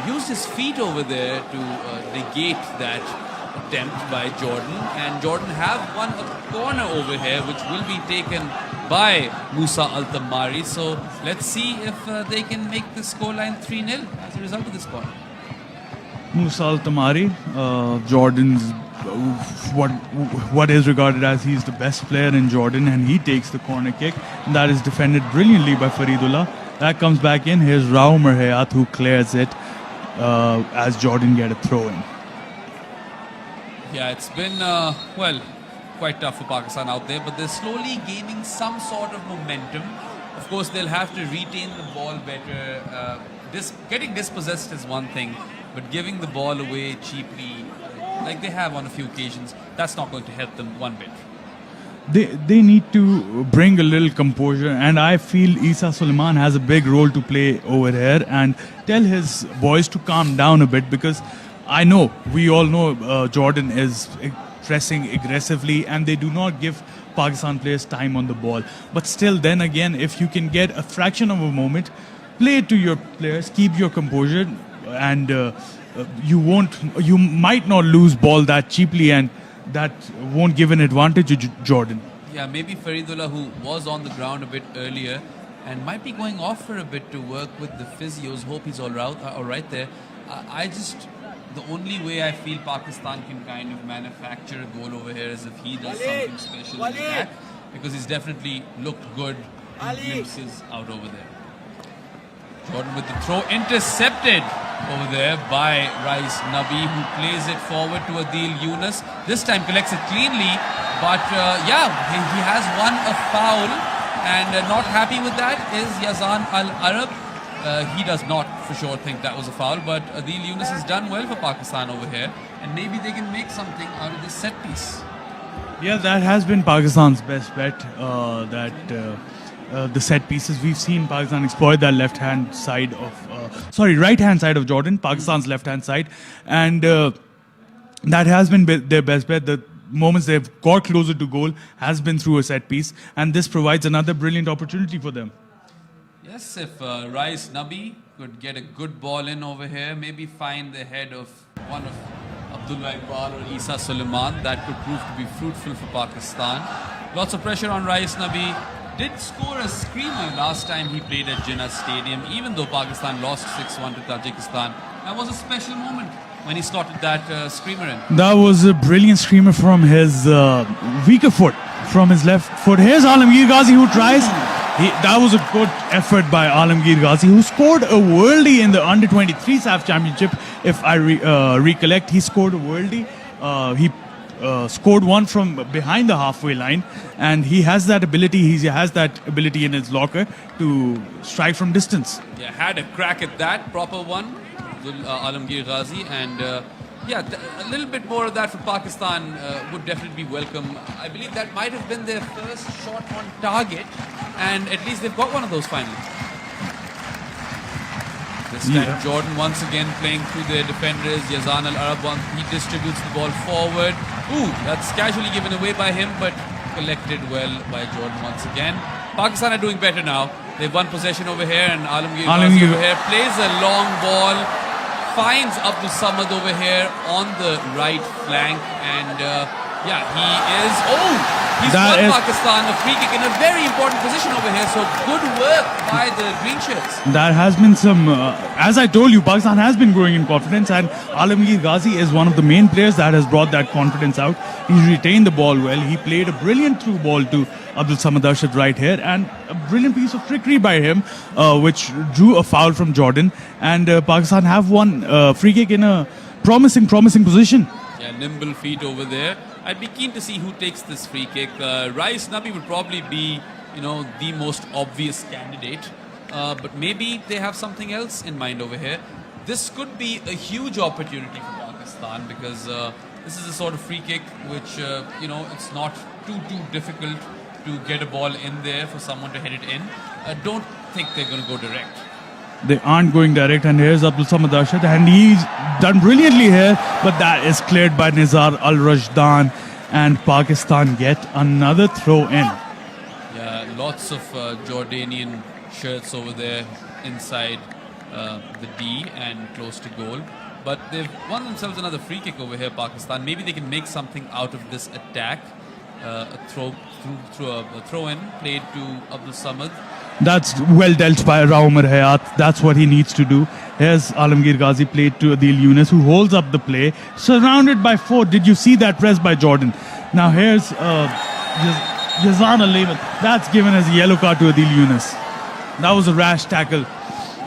used his feet over there to negate that attempt by Jordan, and Jordan have won a corner over here which will be taken by Musa Al-Tamari. So let's see if they can make the scoreline 3-0 as a result of this corner. Musa Al-Tamari, Jordan's what is regarded as he's the best player in Jordan, and he takes the corner kick. That is defended brilliantly by Faridullah. That comes back in. Here's Rao Merhayat who clears it as Jordan get a throw in. Yeah, it's been, quite tough for Pakistan out there, but they're slowly gaining some sort of momentum. Of course, they'll have to retain the ball better. Getting dispossessed is one thing, but giving the ball away cheaply, like they have on a few occasions, that's not going to help them one bit. They need to bring a little composure, and I feel Isa Suleiman has a big role to play over here, and tell his boys to calm down a bit, because I know, we all know Jordan is pressing aggressively and they do not give Pakistan players time on the ball. But still, then again, if you can get a fraction of a moment, play it to your players, keep your composure, and you might not lose ball that cheaply, and that won't give an advantage to Jordan. Yeah, maybe Faridullah, who was on the ground a bit earlier and might be going off for a bit to work with the physios, hope he's all right there. The only way I feel Pakistan can kind of manufacture a goal over here is if he does something special in attack, because he's definitely looked good in glimpses out over there. Jordan with the throw, intercepted over there by Rais Nabi, who plays it forward to Adil Yunus. This time collects it cleanly, but he has won a foul, and not happy with that is Yazan Al-Arab. He does not for sure think that was a foul, but Adil Yunus has done well for Pakistan over here, and maybe they can make something out of this set piece. Yeah, that has been Pakistan's best bet, the set pieces. We've seen Pakistan exploit that right-hand side of Jordan, Pakistan's left-hand side, and that has been their best bet. The moments they've got closer to goal has been through a set piece, and this provides another brilliant opportunity for them. Yes, if Rais Nabi could get a good ball in over here, maybe find the head of one of Abdullah Iqbal or Isa Suleiman, that could prove to be fruitful for Pakistan. Lots of pressure on Rais Nabi. Did score a screamer last time he played at JINNAH Stadium, even though Pakistan lost 6-1 to Tajikistan. That was a special moment when he slotted that screamer in. That was a brilliant screamer from his weaker foot, from his left foot. Here's Alamgir Ghazi who tries. That was a good effort by Alamgir Ghazi, who scored a worldie in the Under-23 SAF Championship. If I recollect, he scored a worldie. He scored one from behind the halfway line, and he has that ability. He has that ability in his locker to strike from distance. Yeah, had a crack at that proper one, Alamgir Ghazi, and a little bit more of that for Pakistan would definitely be welcome. I believe that might have been their first shot on target, and at least they've got one of those finally. This time Jordan once again playing through their defenders. Yazan Al-Arab, he distributes the ball forward. That's casually given away by him, but collected well by Jordan once again. Pakistan are doing better now. They've won possession over here, and Alamgir Ghazi over here plays a long ball, finds Abdul Samad over here on the right flank, and he's won Pakistan a free kick in a very important position over here, so good work by the green shirts. There has been some, as I told you, Pakistan has been growing in confidence, and Alamgir Ghazi is one of the main players that has brought that confidence out. He retained the ball well. He played a brilliant through ball to Abdul Samad Arshad right here, and a brilliant piece of trickery by him, which drew a foul from Jordan, and Pakistan have won free kick in a promising position. Yeah, nimble feet over there. I'd be keen to see who takes this free kick. Rais Nabi would probably be, the most obvious candidate. But maybe they have something else in mind over here. This could be a huge opportunity for Pakistan, because this is a sort of free kick which, it's not too difficult to get a ball in there for someone to head it in. I don't think they're going to go direct. They aren't going direct, and here's Abdul Samad Arshad, and he's done brilliantly here, but that is cleared by Nizar Al-Rajdan, and Pakistan get another throw in. Yeah, lots of Jordanian shirts over there inside the D and close to goal. But they've won themselves another free kick over here, Pakistan. Maybe they can make something out of this attack. A throw in played to Abdul Samad. That's well dealt by Umar Hayat. That's what he needs to do. Here's Alamgir Ghazi played to Adil Yunus, who holds up the play, surrounded by four. Did you see that press by Jardin? Now here's Yazan Al-Lehman. That's given as a yellow card to Adil Yunus. That was a rash tackle.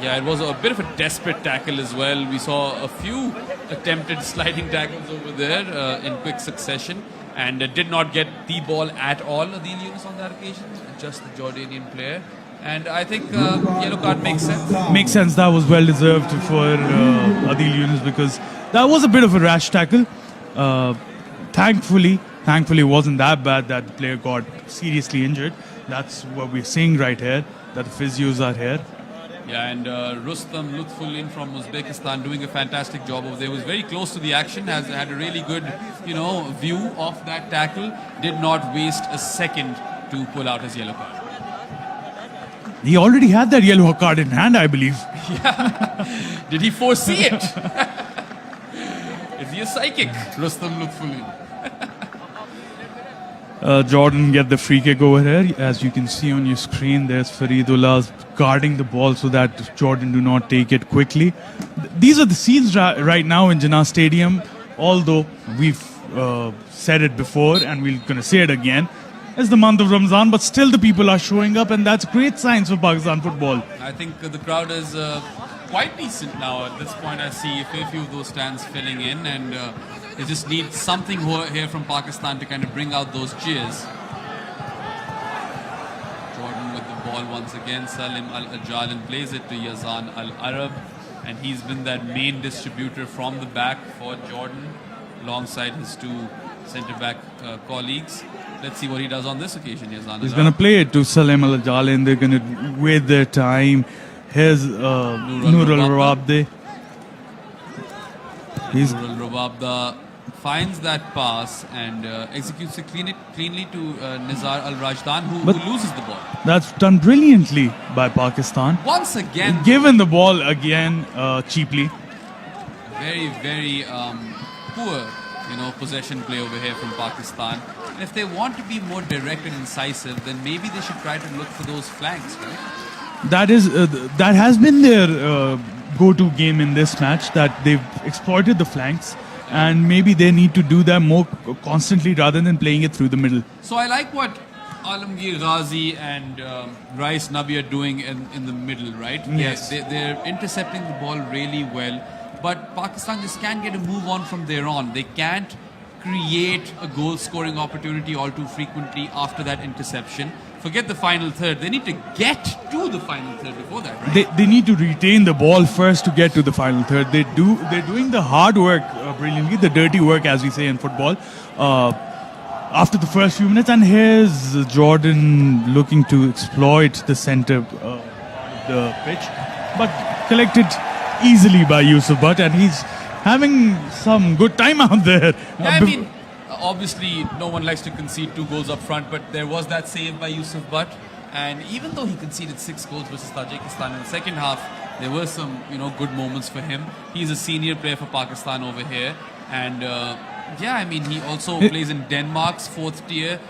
Yeah, it was a bit of a desperate tackle as well. We saw a few attempted sliding tackles over there in quick succession, and did not get the ball at all, Adil Yunus, on that occasion. Just the Jordanian player. And I think yellow card makes sense. Makes sense. That was well deserved for Adil Yunus, because that was a bit of a rash tackle. Thankfully, it wasn't that bad that the player got seriously injured. That's what we're seeing right here, that the physios are here. Yeah, and Rustam Lutfullin from Uzbekistan doing a fantastic job over there. He was very close to the action, had a really good, view of that tackle. Did not waste a second to pull out his yellow card. He already had that yellow card in hand, I believe. Yeah. Did he foresee it? Is he a psychic, Rustam Lutfullin? Jordan get the free kick over here. As you can see on your screen, there's Faridullah guarding the ball so that Jordan do not take it quickly. These are the scenes right now in Jinnah Stadium, although we've said it before and we're going to say it again. It's the month of Ramzan, but still the people are showing up, and that's great signs for Pakistan football. I think the crowd is quite decent now. At this point, I see a fair few of those stands filling in, and they just need something here from Pakistan to kind of bring out those cheers. Jordan with the ball once again. Salim Al-Ajalin plays it to Yazan Al-Arab, and he's been that main distributor from the back for Jordan alongside his two centre-back colleagues. Let's see what he does on this occasion. He's going to play it to Salim Al-Ajalin. They're going to wait their time. Here's Nur Al-Rawabde. Nur Al-Rawabde finds that pass and executes it cleanly to Nizar Al-Rajdan, who loses the ball. That's done brilliantly by Pakistan. Once again. Given the ball again cheaply. Very, very poor, possession play over here from Pakistan. And if they want to be more direct and incisive, then maybe they should try to look for those flanks, right? That has been their go-to game in this match, that they've exploited the flanks, and maybe they need to do that more constantly rather than playing it through the middle. So I like what Alamgir Ghazi and Rais Nabi are doing in the middle, right? Yes. They're intercepting the ball really well, but Pakistan just can't get a move on from there on. They can't create a goal-scoring opportunity all too frequently after that interception. Forget the final third. They need to get to the final third before that, right? They need to retain the ball first to get to the final third. They're doing the hard work brilliantly, the dirty work, as we say in football, after the first few minutes. And here's Jordan looking to exploit the center of the pitch, but collected easily by Yusuf Butt, and he's having some good time out there. Yeah, I mean, obviously no one likes to concede 2 goals up front, but there was that save by Yusuf Butt, and even though he conceded 6 goals versus Tajikistan in the second half, there were some good moments for him. He's a senior player for Pakistan over here, and he also plays in Denmark's 4th tier.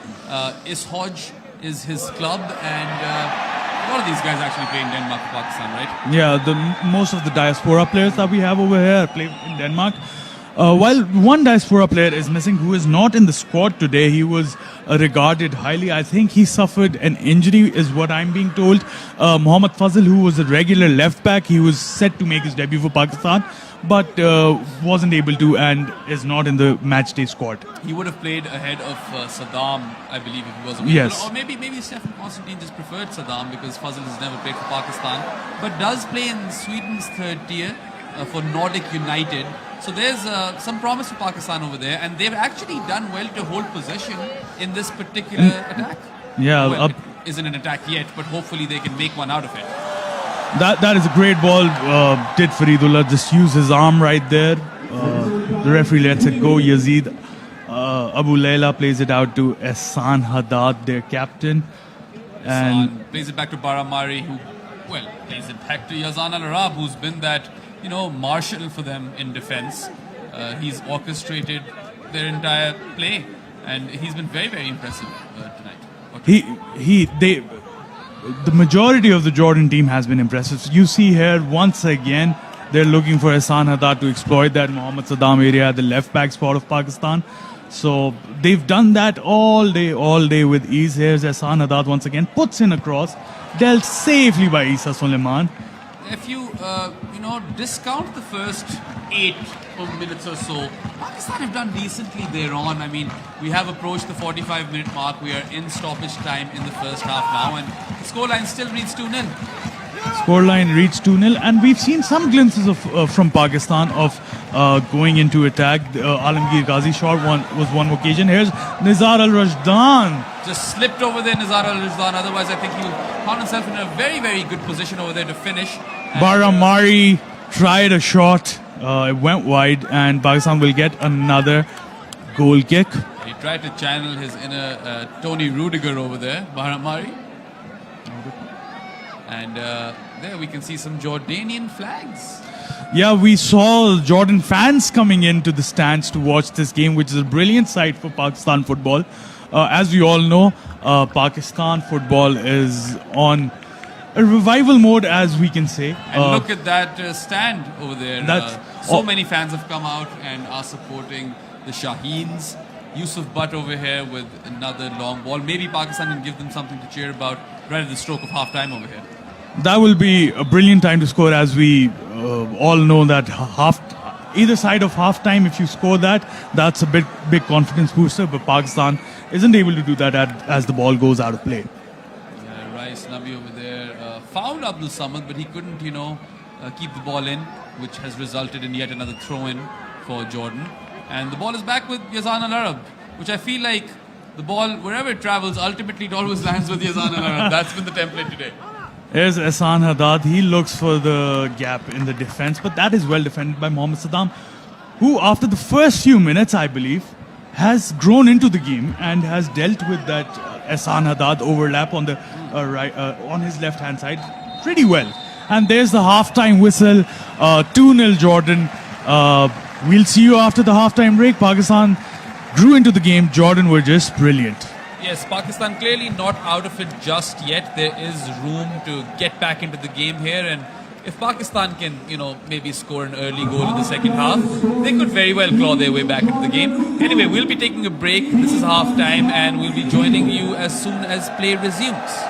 Ishoj is his club, and a lot of these guys actually play in Denmark for Pakistan, right? Yeah, most of the diaspora players that we have over here play in Denmark. While one diaspora player is missing, who is not in the squad today, he was regarded highly. I think he suffered an injury, is what I'm being told. Mohammad Fazil, who was a regular left back, he was set to make his debut for Pakistan, but wasn't able to and is not in the match day squad. He would have played ahead of Saddam, I believe, if he was available. Yes. Or maybe Stefan Constantine just preferred Saddam because Fazil has never played for Pakistan, but does play in Sweden's 3rd tier for Nordic United. So there's some promise for Pakistan over there, and they've actually done well to hold possession in this particular attack. Yeah. Well, it isn't an attack yet, but hopefully they can make one out of it. That is a great ball. Did Faridullah just use his arm right there? The referee lets it go. Yazid Abu Layla plays it out to Ehsan Haddad, their captain. And plays it back to Baramari, who well, plays it back to Yazan Al-Arab, who's been that, marshal for them in defense. He's orchestrated their entire play, and he's been very, very impressive tonight. The majority of the Jordan team has been impressive. You see here, once again, they're looking for Ehsan Haddad to exploit that Mohammad Saddam area at the left back spot of Pakistan. So they've done that all day with ease. Here's Ehsan Haddad once again, puts in a cross, dealt safely by Isa Suleiman. If you, discount the first 8 minutes or so, Pakistan have done decently thereon. I mean, we have approached the 45-minute mark. We are in stoppage time in the first half now, and the scoreline still reads 2-0. Scoreline reached 2-0, and we've seen some glimpses of from Pakistan of going into attack. Alamgir Ghazi shot was one occasion. Here's Nizar Al-Rajdan. Just slipped over there, Nizar Al-Rajdan. Otherwise, I think he found himself in a very, very good position over there to finish. Baramari tried a shot. It went wide, and Pakistan will get another goal kick. He tried to channel his inner Tony Rudiger over there, Baramari. And there we can see some Jordanian flags. Yeah, we saw Jordan fans coming into the stands to watch this game, which is a brilliant sight for Pakistan football. As we all know, Pakistan football is on a revival mode, as we can say. And look at that stand over there. So many fans have come out and are supporting the Shaheens. Yusuf Butt over here with another long ball. Maybe Pakistan can give them something to cheer about right at the stroke of half-time over here. That will be a brilliant time to score, as we all know that either side of half-time, if you score that, that's a big confidence booster. But Pakistan isn't able to do that as the ball goes out of play. Rice Nabi over there fouled Abdul Samad, but he couldn't, keep the ball in, which has resulted in yet another throw-in for Jordan. And the ball is back with Yazan Al-Arab, which I feel like the ball, wherever it travels, ultimately it always lands with Yazan Al-Arab. That's been the template today. Here's Ehsan Haddad. He looks for the gap in the defense, but that is well defended by Mohammad Saddam, who after the first few minutes, I believe, has grown into the game and has dealt with that Ehsan Haddad overlap on the on his left-hand side pretty well. And there's the half-time whistle, 2-0 Jordan. We'll see you after the half-time break. Pakistan grew into the game. Jordan were just brilliant. Yes, Pakistan clearly not out of it just yet. There is room to get back into the game here, and if Pakistan can, maybe score an early goal in the second half, they could very well claw their way back into the game. Anyway, we'll be taking a break. This is half-time, and we'll be joining you as soon as play resumes.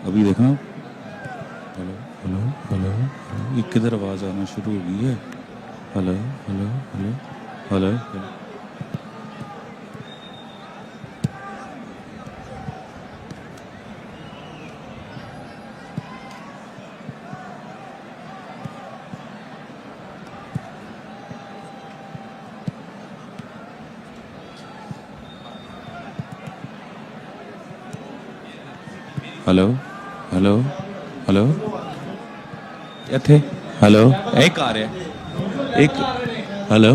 अभी देखा hello hello hello ये किधर आवाज़ आना शुरू हो गई है hello hello hello hello hello hello hello क्या थे हेलो एक आ रहे हैं एक hello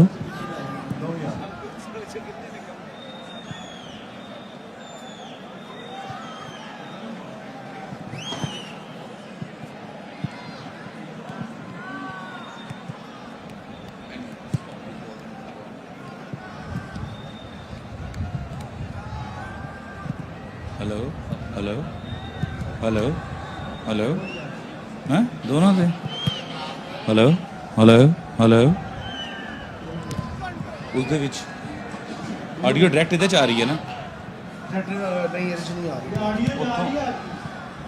hello hello hello hello हैं दोनों थे हेलो हेलो हेलो उसके ਵਿੱਚ ਆਡੀਓ ਡਾਇਰੈਕਟ ਇਹਦੇ ਚ ਆ ਰਹੀ ਹੈ ਨਾ नहीं ये नहीं आ रही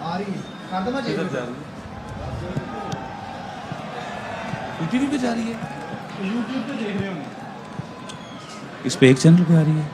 आ रही कर दो मैं किधर जा रही है टीवी पे जा रही है YouTube पे देख रहे होंगे इस पे एक चैनल पे आ रही है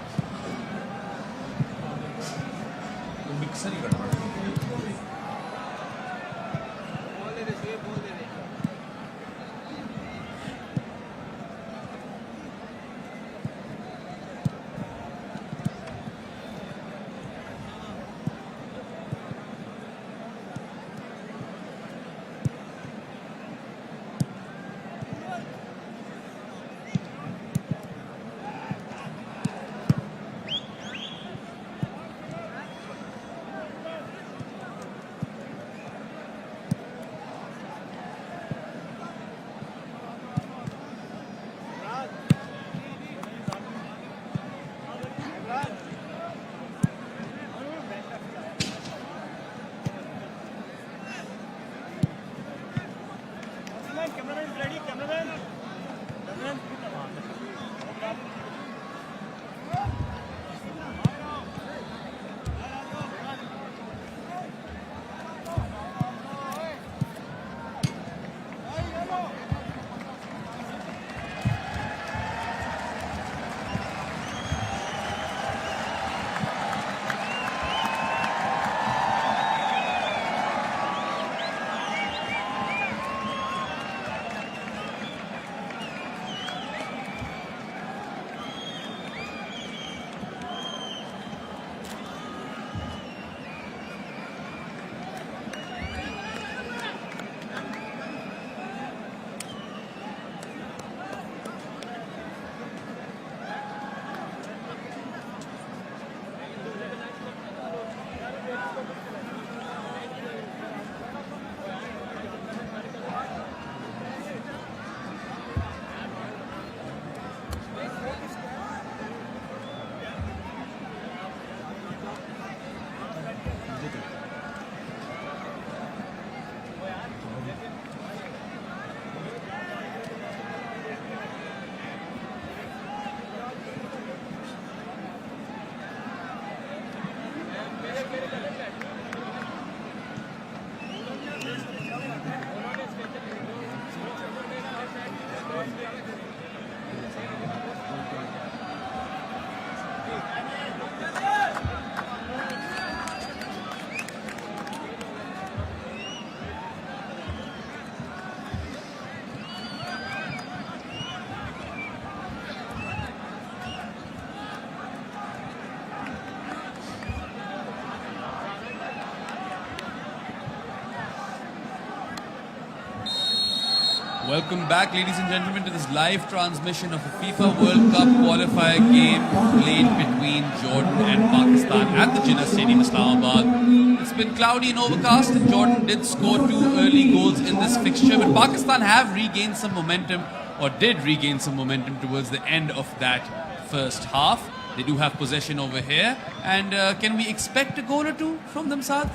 Welcome back, ladies and gentlemen, to this live transmission of a FIFA World Cup qualifier game played between Jordan and Pakistan at the JINNAH Stadium, Islamabad. It's been cloudy and overcast, and Jordan did score 2 early goals in this fixture, but Pakistan have regained some momentum, or did regain some momentum towards the end of that first half. They do have possession over here, and can we expect a goal or two from them, Saad?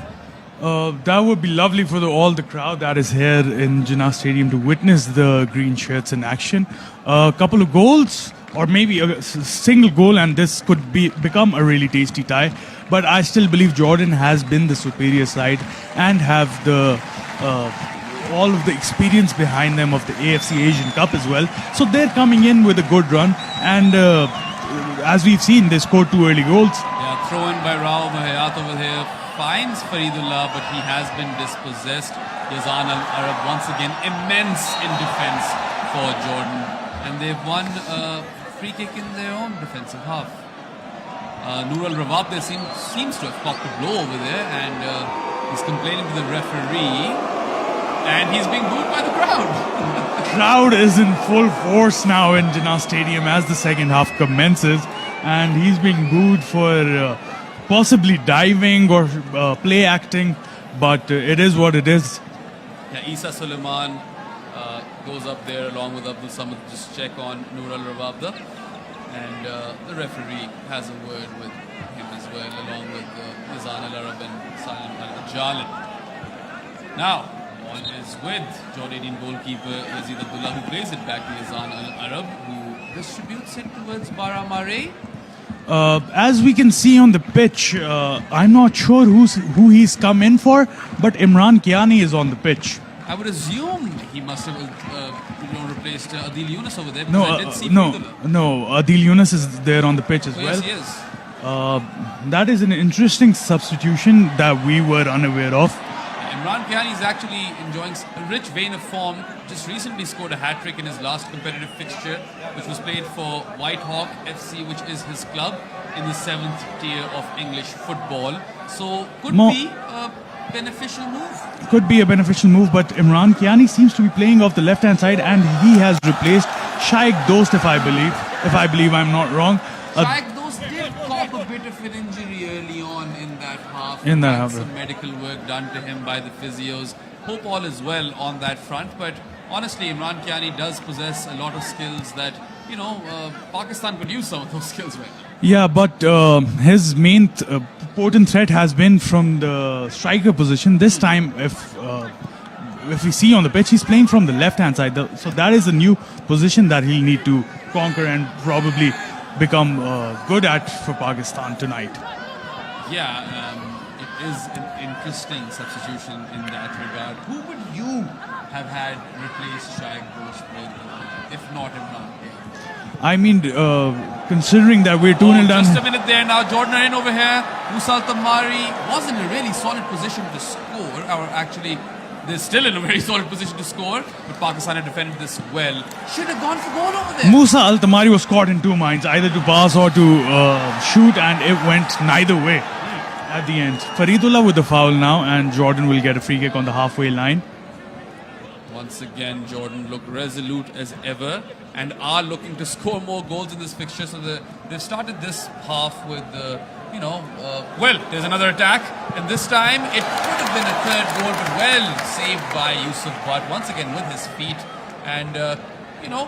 That would be lovely for all the crowd that is here in JINNAH Stadium to witness the green shirts in action. A couple of goals, or maybe a single goal, and this could become a really tasty tie. But I still believe Jordan has been the superior side and have the all of the experience behind them of the AFC Asian Cup as well. So they're coming in with a good run, and as we've seen, they scored 2 early goals. Yeah, throw in by Rao Mahayat over here. Finds Faridullah, but he has been dispossessed. Yazan al-Arab once again immense in defense for Jordan, and they've won a free kick in their own defensive half. Nur al-Rawab there seems to have popped a blow over there, and he's complaining to the referee, and he's being booed by the crowd. Crowd is in full force now in JINNAH Stadium as the second half commences, and he's being booed for possibly diving or play acting, but it is what it is. Yeah, Isa Suleiman goes up there along with Abdul Samad to just check on Nur al-Rawabda, and the referee has a word with him as well, along with Yazan al-Arab and Salim al-Jalin. Now, ball is with Jordanian goalkeeper Yazid Abdullah, who plays it back to Yazan al-Arab, who distributes it towards Bara Mare. As we can see on the pitch, I'm not sure who he's come in for, but Imran Kiani is on the pitch. I would assume he must have replaced Adil Yunus over there, because I did see No, Adil Yunus is there on the pitch as well. Yes, he is. That is an interesting substitution that we were unaware of. Imran Kiani is actually enjoying a rich vein of form. Just recently scored a hat-trick in his last competitive fixture, which was played for White Hawk FC, which is his club in the 7th tier of English football. So could be a beneficial move. Could be a beneficial move, but Imran Kiani seems to be playing off the left-hand side, and he has replaced Shaikh Dost, if I believe I'm not wrong. Shaikh Dost did cop a bit of an injury early on in that half. Some medical work done to him by the physios. Hope all is well on that front, but honestly, Imran Kiani does possess a lot of skills that, Pakistan could use some of those skills right now. Yeah, but his main potent threat has been from the striker position. This time, if we see on the pitch, he's playing from the left-hand side. So that is a new position that he'll need to conquer and probably become good at for Pakistan tonight. Yeah, it is an interesting substitution in that regard. Who would you have had replace Shaikh Dost with, if not Imran Kiani? I mean, considering that we're 2-0 down. Just a minute there now. Jordan are in over here. Musa Al-Tamari was in a really solid position to score. Or actually, they're still in a very solid position to score. But Pakistan had defended this well. Should have gone for goal over there. Musa Al-Tamari was caught in 2 minds, either to pass or to shoot, and it went neither way at the end. Faridullah with the foul now, and Jordan will get a free kick on the halfway line. Once again, Jordan look resolute as ever and are looking to score more goals in this fixture. So they've started this half with, well, there's another attack. And this time it could have been a third goal, but well saved by Yusuf Butt once again with his feet. And,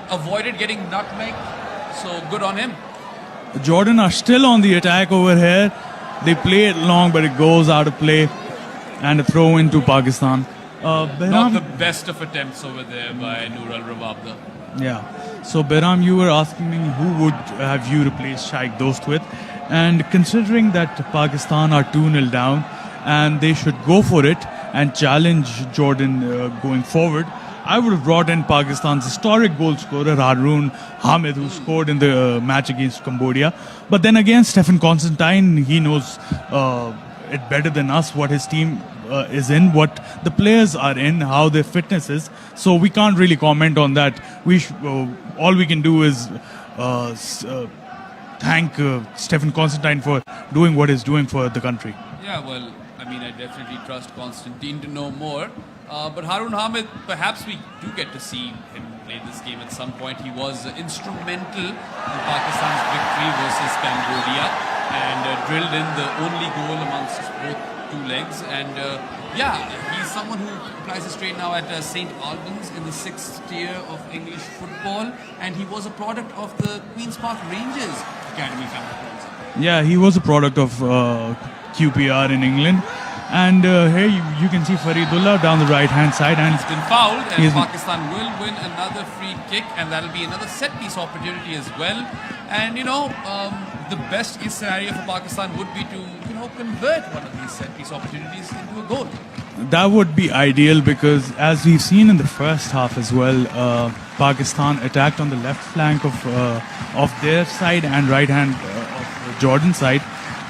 avoided getting nutmeg. So good on him. Jordan are still on the attack over here. They play it long, but it goes out of play. And a throw into Pakistan. Not the best of attempts over there by Nur al-Rawabda. Yeah. So, Behram, you were asking me who would have you replaced Shaikh Dost with. And considering that Pakistan are 2-0 down and they should go for it and challenge Jordan going forward, I would have brought in Pakistan's historic goal scorer, Haroon Hamid, who scored in the match against Cambodia. But then again, Stephen Constantine, he knows it better than us what his team is in, what the players are in, how their fitness is. So we can't really comment on that. All we can do is thank Stephen Constantine for doing what he's doing for the country. Yeah, well, I mean, I definitely trust Constantine to know more. But Harun Hamid, perhaps we do get to see him play this game at some point. He was instrumental in Pakistan's victory versus Cambodia and drilled in the only goal amongst both two legs. And he's someone who applies his trade now at St. Albans in the 6th tier of English football. And he was a product of the Queen's Park Rangers Academy family. Yeah, he was a product of QPR in England. And here you can see Faridullah down the right-hand side. And he's been fouled, and Pakistan will win another free kick, and that'll be another set-piece opportunity as well. And, the best case scenario for Pakistan would be to, convert one of these set-piece opportunities into a goal. That would be ideal because, as we've seen in the first half as well, Pakistan attacked on the left flank of their side and right-hand of Jordan's side,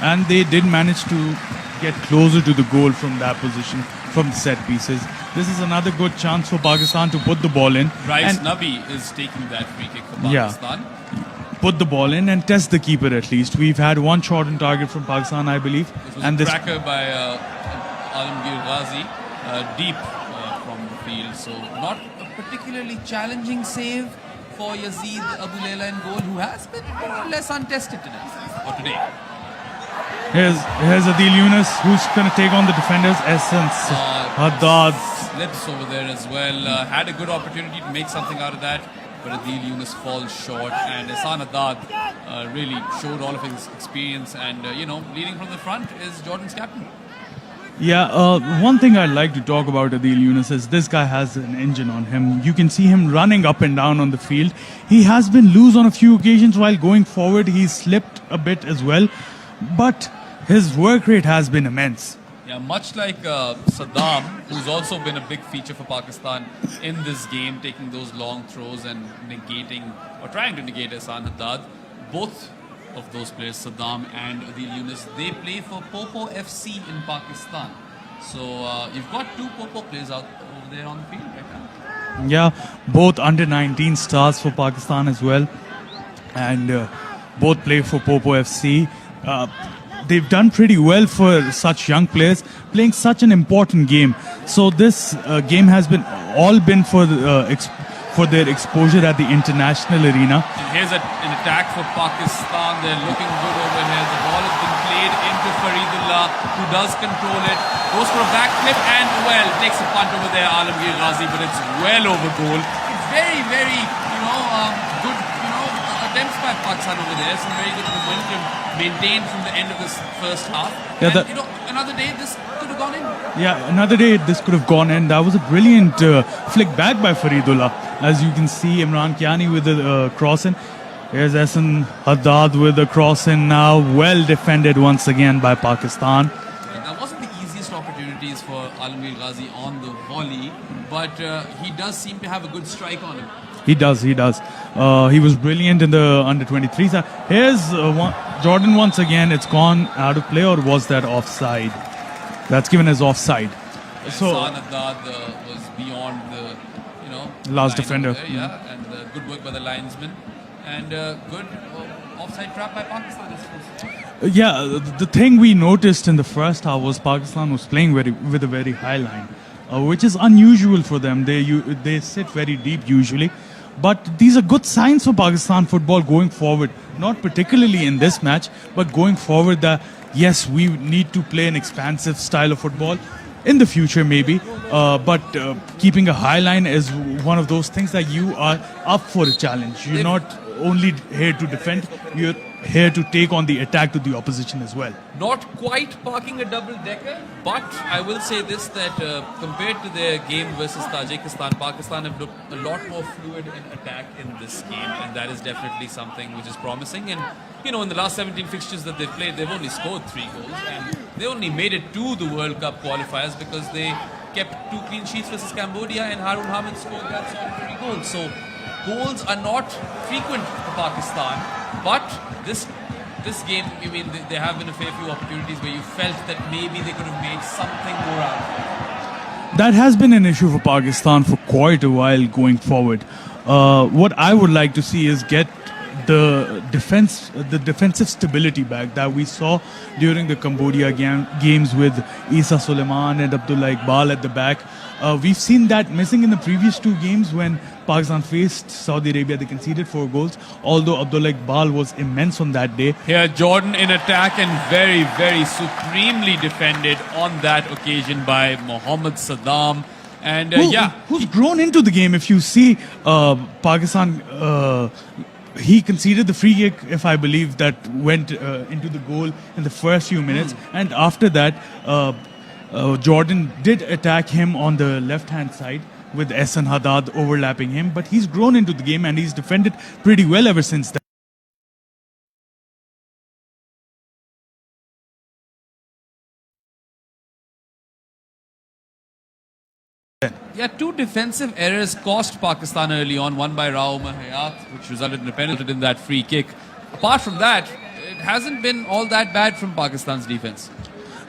and they did manage to get closer to the goal from that position, from the set pieces. This is another good chance for Pakistan to put the ball in. Bryce Nabi is taking that free kick for Pakistan. Yeah. Put the ball in and test the keeper at least. We've had one shot on target from Pakistan, I believe. This was a cracker by Alamgir Ghazi, deep from the field. So not a particularly challenging save for Yazid Abu Layla in goal, who has been more or less untested today. Here's Adil Yunus, who's going to take on the defenders. Essence, Haddad. Slips over there as well. Had a good opportunity to make something out of that, but Adil Yunus falls short. And Ehsan Haddad really showed all of his experience. And, leading from the front is Jordan's captain. Yeah, one thing I'd like to talk about Adil Yunus is this guy has an engine on him. You can see him running up and down on the field. He has been loose on a few occasions while going forward. He's slipped a bit as well. But his work rate has been immense. Yeah, much like Saddam, who's also been a big feature for Pakistan in this game, taking those long throws and negating or trying to negate Ehsan Haddad. Both of those players, Saddam and Adil Yunus, they play for Popo FC in Pakistan. So you've got two Popo players out over there on the field right now. Yeah, both under 19 stars for Pakistan as well. And both play for Popo FC. They've done pretty well for such young players playing such an important game. So this game has been for their exposure at the international arena. And here's an attack for Pakistan. They're looking good over here. The ball has been played into Faridullah, who does control it. Goes for a back flip and, takes a punt over there, Alamgir Ghazi, but it's well over goal. It's very, very, good, attempts by Pakistan over there. Some very good momentum maintained from the end of this first half. Yeah, and, another day this could have gone in. Yeah, another day this could have gone in. That was a brilliant flick back by Faridullah. As you can see, Imran Kiani with the cross in. Here's Ehsan Haddad with the cross in now. Well defended once again by Pakistan. That wasn't the easiest opportunities for Alamgir Ghazi on the volley, but he does seem to have a good strike on him. He does. He was brilliant in the under-23s. Here's Jordan once again. It's gone out of play, or was that offside? That's given as offside. So Ehsan Haddad was beyond the last defender. There, and good work by the linesman, and good offside trap by Pakistan, I suppose. Yeah, the thing we noticed in the first half was Pakistan was playing with a very high line, which is unusual for them. They sit very deep usually. But these are good signs for Pakistan football going forward, not particularly in this match, but going forward that, yes, we need to play an expansive style of football in the future maybe, but keeping a high line is one of those things that you are up for a challenge. You're not only here to defend, you're here to take on the attack to the opposition as well. Not quite parking a double-decker, but I will say this, that compared to their game versus Tajikistan, Pakistan have looked a lot more fluid in attack in this game, and that is definitely something which is promising. And, in the last 17 fixtures that they've played, they've only scored 3 goals, and they only made it to the World Cup qualifiers because they kept 2 clean sheets versus Cambodia, and Harun Hamid scored that solitary goal. So goals are not frequent for Pakistan, but this game, there have been a fair few opportunities where you felt that maybe they could have made something more out of it. That has been an issue for Pakistan for quite a while going forward. What I would like to see is get the defensive stability back that we saw during the Cambodia games with Isa Suleiman and Abdullah Iqbal at the back. We've seen that missing in the previous two games when Pakistan faced Saudi Arabia. They conceded 4 goals, although Abdullah Iqbal was immense on that day. Here, Jordan in attack and very, very supremely defended on that occasion by Mohammad Saddam. And who's grown into the game. If you see Pakistan, he conceded the free kick, if I believe, that went into the goal in the first few minutes. And after that, Jordan did attack him on the left-hand side with Ehsan Haddad overlapping him. But he's grown into the game and he's defended pretty well ever since that. Yeah, 2 defensive errors cost Pakistan early on, one by Rao Mahayat, which resulted in a penalty in that free kick. Apart from that, it hasn't been all that bad from Pakistan's defense.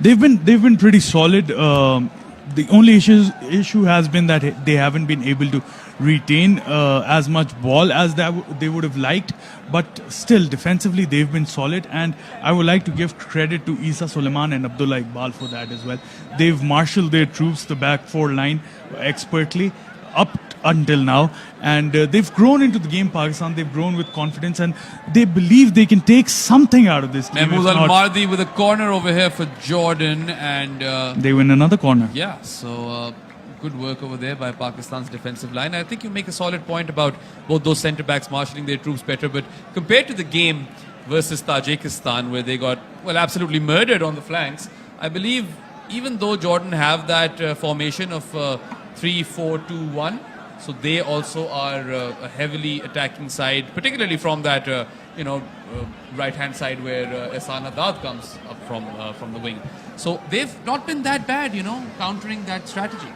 They've been pretty solid. The only issue has been that they haven't been able to retain as much ball as they would have liked. But still, defensively, they've been solid. And I would like to give credit to Isa Suleiman and Abdullah Iqbal for that as well. They've marshaled their troops, the back 4 line, expertly up until now. And they've grown into the game, Pakistan. They've grown with confidence. And they believe they can take something out of this game. Mahmoud Al-Mardi with a corner over here for Jordan. And they win another corner. Yeah, so good work over there by Pakistan's defensive line. I think you make a solid point about both those centre-backs marshalling their troops better. But compared to the game versus Tajikistan, where they got, well, absolutely murdered on the flanks, I believe even though Jordan have that formation of 3-4-2-1, so they also are a heavily attacking side, particularly from that, right-hand side where Ehsan Haddad comes up from the wing. So they've not been that bad, countering that strategy.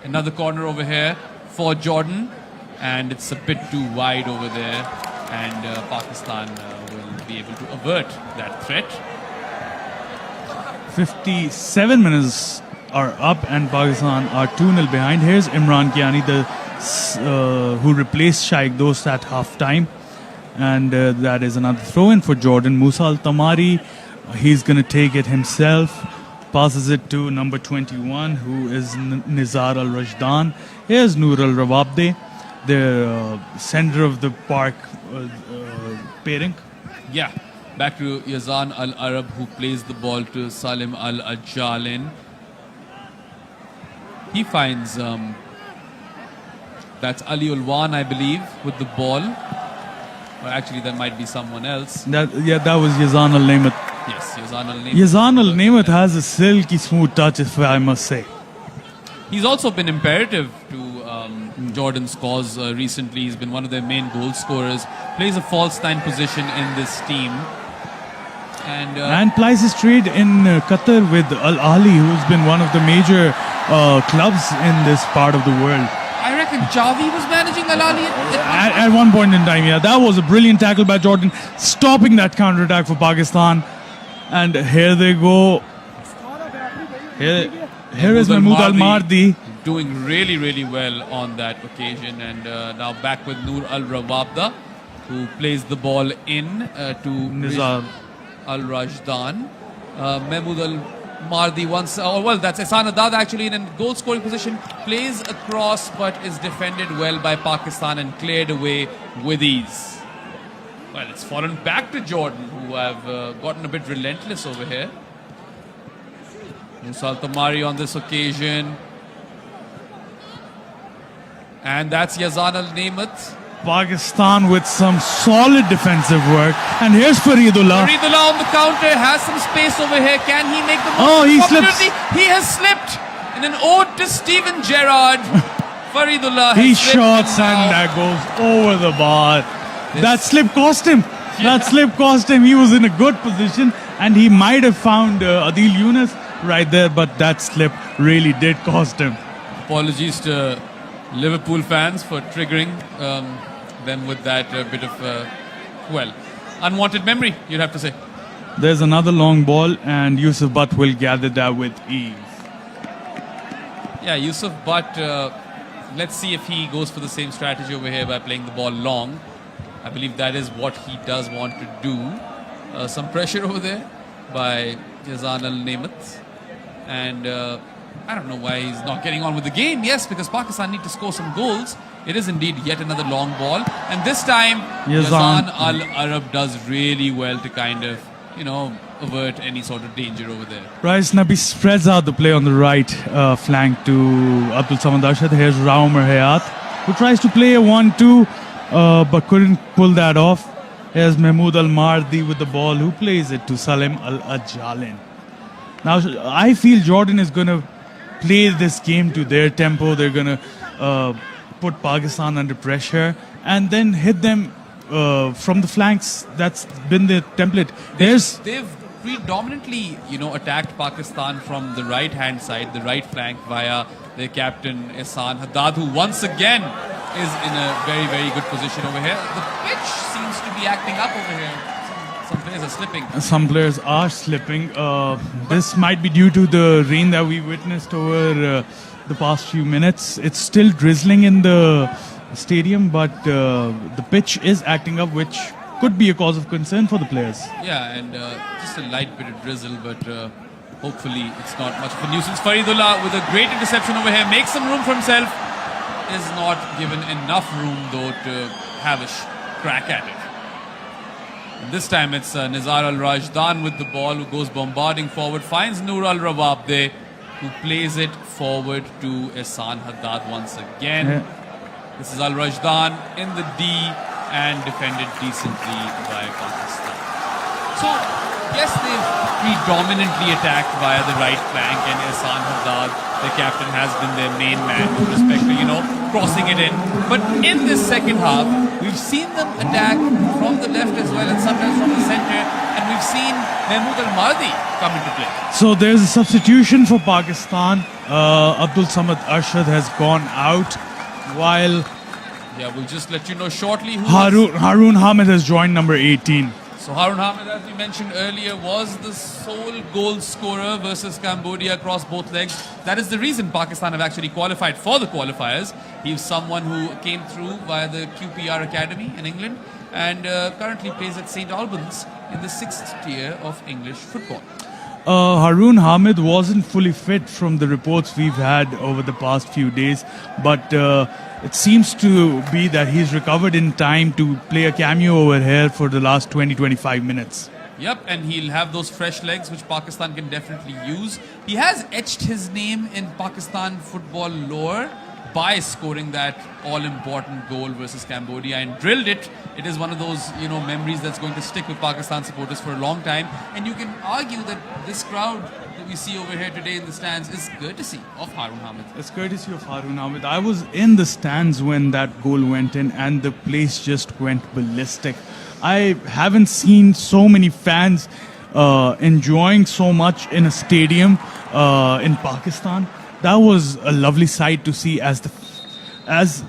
Another corner over here for Jordan, and it's a bit too wide over there, and Pakistan will be able to avert that threat. 57 minutes are up and Pakistan are 2-0 behind. Here's Imran Kiani, who replaced Shaikh Dost at half-time. And that is another throw-in for Jordan. Musa Al-Tamari, he's going to take it himself. Passes it to number 21, who is Nizar Al-Rashdan. Here's Noor Al-Rawabde, the center of the park pairing. Yeah, back to Yazan Al-Arab, who plays the ball to Salim Al-Ajalin. He finds, that's Ali Ulwan, I believe, with the ball. Or actually, that might be someone else. That was Yazan Al-Naimat. Yes, Yazan Al-Naimat. Yazan Al-Naimat has a silky smooth touch, if I must say. He's also been imperative to Jordan's cause recently. He's been one of their main goal scorers. Plays a false 9 position in this team. And plies his trade in Qatar with Al Ahly, who's been one of the major clubs in this part of the world. I reckon Javi was managing Al Ahly at one point in time. Yeah, that was a brilliant tackle by Jordan, stopping that counter-attack for Pakistan. And here they go. Here is Mahmoud Al-Mardi. Doing really, really well on that occasion. And now back with Noor Al-Rawabda, who plays the ball in to Nizar Al-Rashdan. Mahmoud Al-Mardi once, that's Ehsan Haddad actually in a goal-scoring position. Plays across but is defended well by Pakistan and cleared away with ease. Well, it's fallen back to Jordan, who have gotten a bit relentless over here. Musa Al-Tamari on this occasion. And that's Yazan Al-Naimat. Pakistan with some solid defensive work. And here's Faridullah. Faridullah on the counter, has some space over here. Can he make the most Oh, of he the slips. opportunity? He has slipped. In an ode to Steven Gerrard, Faridullah He has slipped. shots and that goes over the bar. That slip cost him. That slip cost him. He was in a good position and he might have found Adil Yunus right there, but that slip really did cost him. Apologies to Liverpool fans for triggering them with that bit of, unwanted memory, you'd have to say. There's another long ball and Yusuf Butt will gather that with ease. Yeah, Yusuf Butt, let's see if he goes for the same strategy over here by playing the ball long. I believe that is what he does want to do. Some pressure over there by Yazan Al-Naimat. And I don't know why he's not getting on with the game. Yes, because Pakistan need to score some goals. It is indeed yet another long ball. And this time, Yazan Al-Arab does really well to kind of, avert any sort of danger over there. Rais Nabi spreads out the play on the right flank to Abdul Samad Arshad. Here's Raomer Hayat, who tries to play a 1-2, but couldn't pull that off. Here's Mahmood Al-Mardi with the ball, who plays it to Salim Al-Ajalin. Now, I feel Jordan is going to play this game to their tempo. They're going to put Pakistan under pressure and then hit them from the flanks. That's been their template. They've predominantly, attacked Pakistan from the right-hand side, the right flank, via their captain, Ehsan Haddad, who once again is in a very, very good position over here. The pitch seems to be acting up over here. Some players are slipping. Some players are slipping. This might be due to the rain that we witnessed over the past few minutes. It's still drizzling in the stadium, but the pitch is acting up, which could be a cause of concern for the players. Yeah, and just a light bit of drizzle, but hopefully it's not much of a nuisance. Faridullah with a great interception over here, makes some room for himself. Is not given enough room though to have a crack at it. This time it's Nizar Al-Rajdan with the ball, who goes bombarding forward, finds Noor Al-Rawab there, who plays it forward to Ehsan Haddad once again. This is Al-Rajdan in the D and defended decently by Pakistan. So, yes, they've predominantly attacked via the right flank, and Ehsan Haddad, the captain, has been their main man with respect to, crossing it in. But in this second half, we've seen them attack from the left as well, and sometimes from the center, and we've seen Mahmood Al-Mardi come into play. So there's a substitution for Pakistan. Abdul Samad Arshad has gone out, while we'll just let you know shortly who Haroon Hamid has joined number 18. So Haroon Hamid, as we mentioned earlier, was the sole goal scorer versus Cambodia across both legs. That is the reason Pakistan have actually qualified for the qualifiers. He was someone who came through via the QPR Academy in England and currently plays at St. Albans in the 6th tier of English football. Haroon Hamid wasn't fully fit from the reports we've had over the past few days, but it seems to be that he's recovered in time to play a cameo over here for the last 20-25 minutes. Yep, and he'll have those fresh legs which Pakistan can definitely use. He has etched his name in Pakistan football lore by scoring that all-important goal versus Cambodia and drilled it. It is one of those, memories that's going to stick with Pakistan supporters for a long time. And you can argue that this crowd that we see over here today in the stands is courtesy of Haroon Hamid. It's courtesy of Haroon Hamid. I was in the stands when that goal went in, and the place just went ballistic. I haven't seen so many fans enjoying so much in a stadium in Pakistan. That was a lovely sight to see. As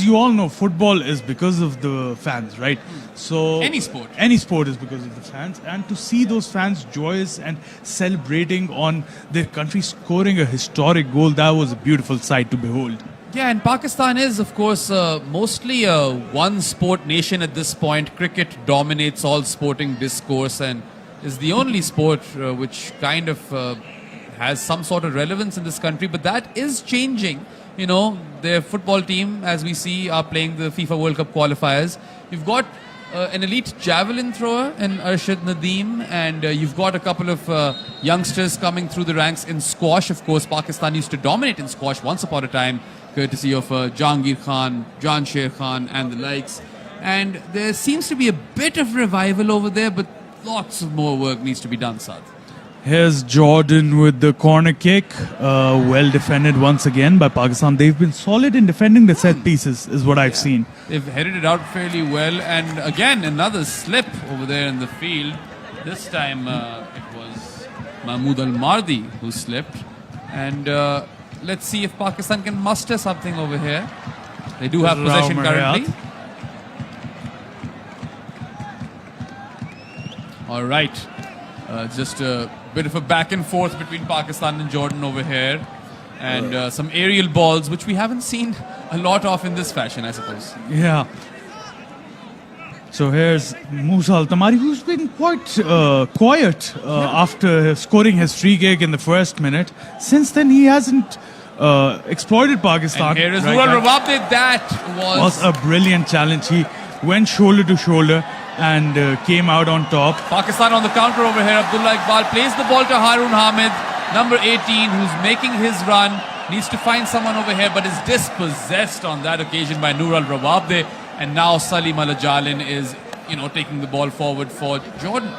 you all know, football is because of the fans, right? So any sport is because of the fans, and to see those fans joyous and celebrating on their country scoring a historic goal, that was a beautiful sight to behold. Yeah, and Pakistan is, of course, mostly a one-sport nation at this point. Cricket dominates all sporting discourse and is the only sport which kind of has some sort of relevance in this country, but that is changing. Their football team, as we see, are playing the FIFA World Cup qualifiers. You've got an elite javelin thrower in Arshad Nadeem, and you've got a couple of youngsters coming through the ranks in squash. Of course, Pakistan used to dominate in squash once upon a time, courtesy of Jahangir Khan, Jan Sher Khan, and the likes. And there seems to be a bit of revival over there, but lots of more work needs to be done, Saad. Here's Jardin with the corner kick. Well defended once again by Pakistan. They've been solid in defending the set pieces, is what I've seen. They've headed it out fairly well. And again, another slip over there in the field. This time it was Mahmood Al-Mardi who slipped. And let's see if Pakistan can muster something over here. They do have possession currently. All right. Just a bit of a back and forth between Pakistan and Jordan over here. And some aerial balls, which we haven't seen a lot of in this fashion, I suppose. Yeah. So here's Musa Al-Tamari, who's been quite quiet after scoring his free kick in the first minute. Since then, he hasn't exploited Pakistan. And here is right Nural now. Rawabde. That Was a brilliant challenge. He went shoulder to shoulder and came out on top. Pakistan on the counter over here. Abdullah Iqbal plays the ball to Harun Hamid, number 18, who's making his run. Needs to find someone over here, but is dispossessed on that occasion by Nural Rawabde. And now Salim Al-Jalin is, taking the ball forward for Jordan.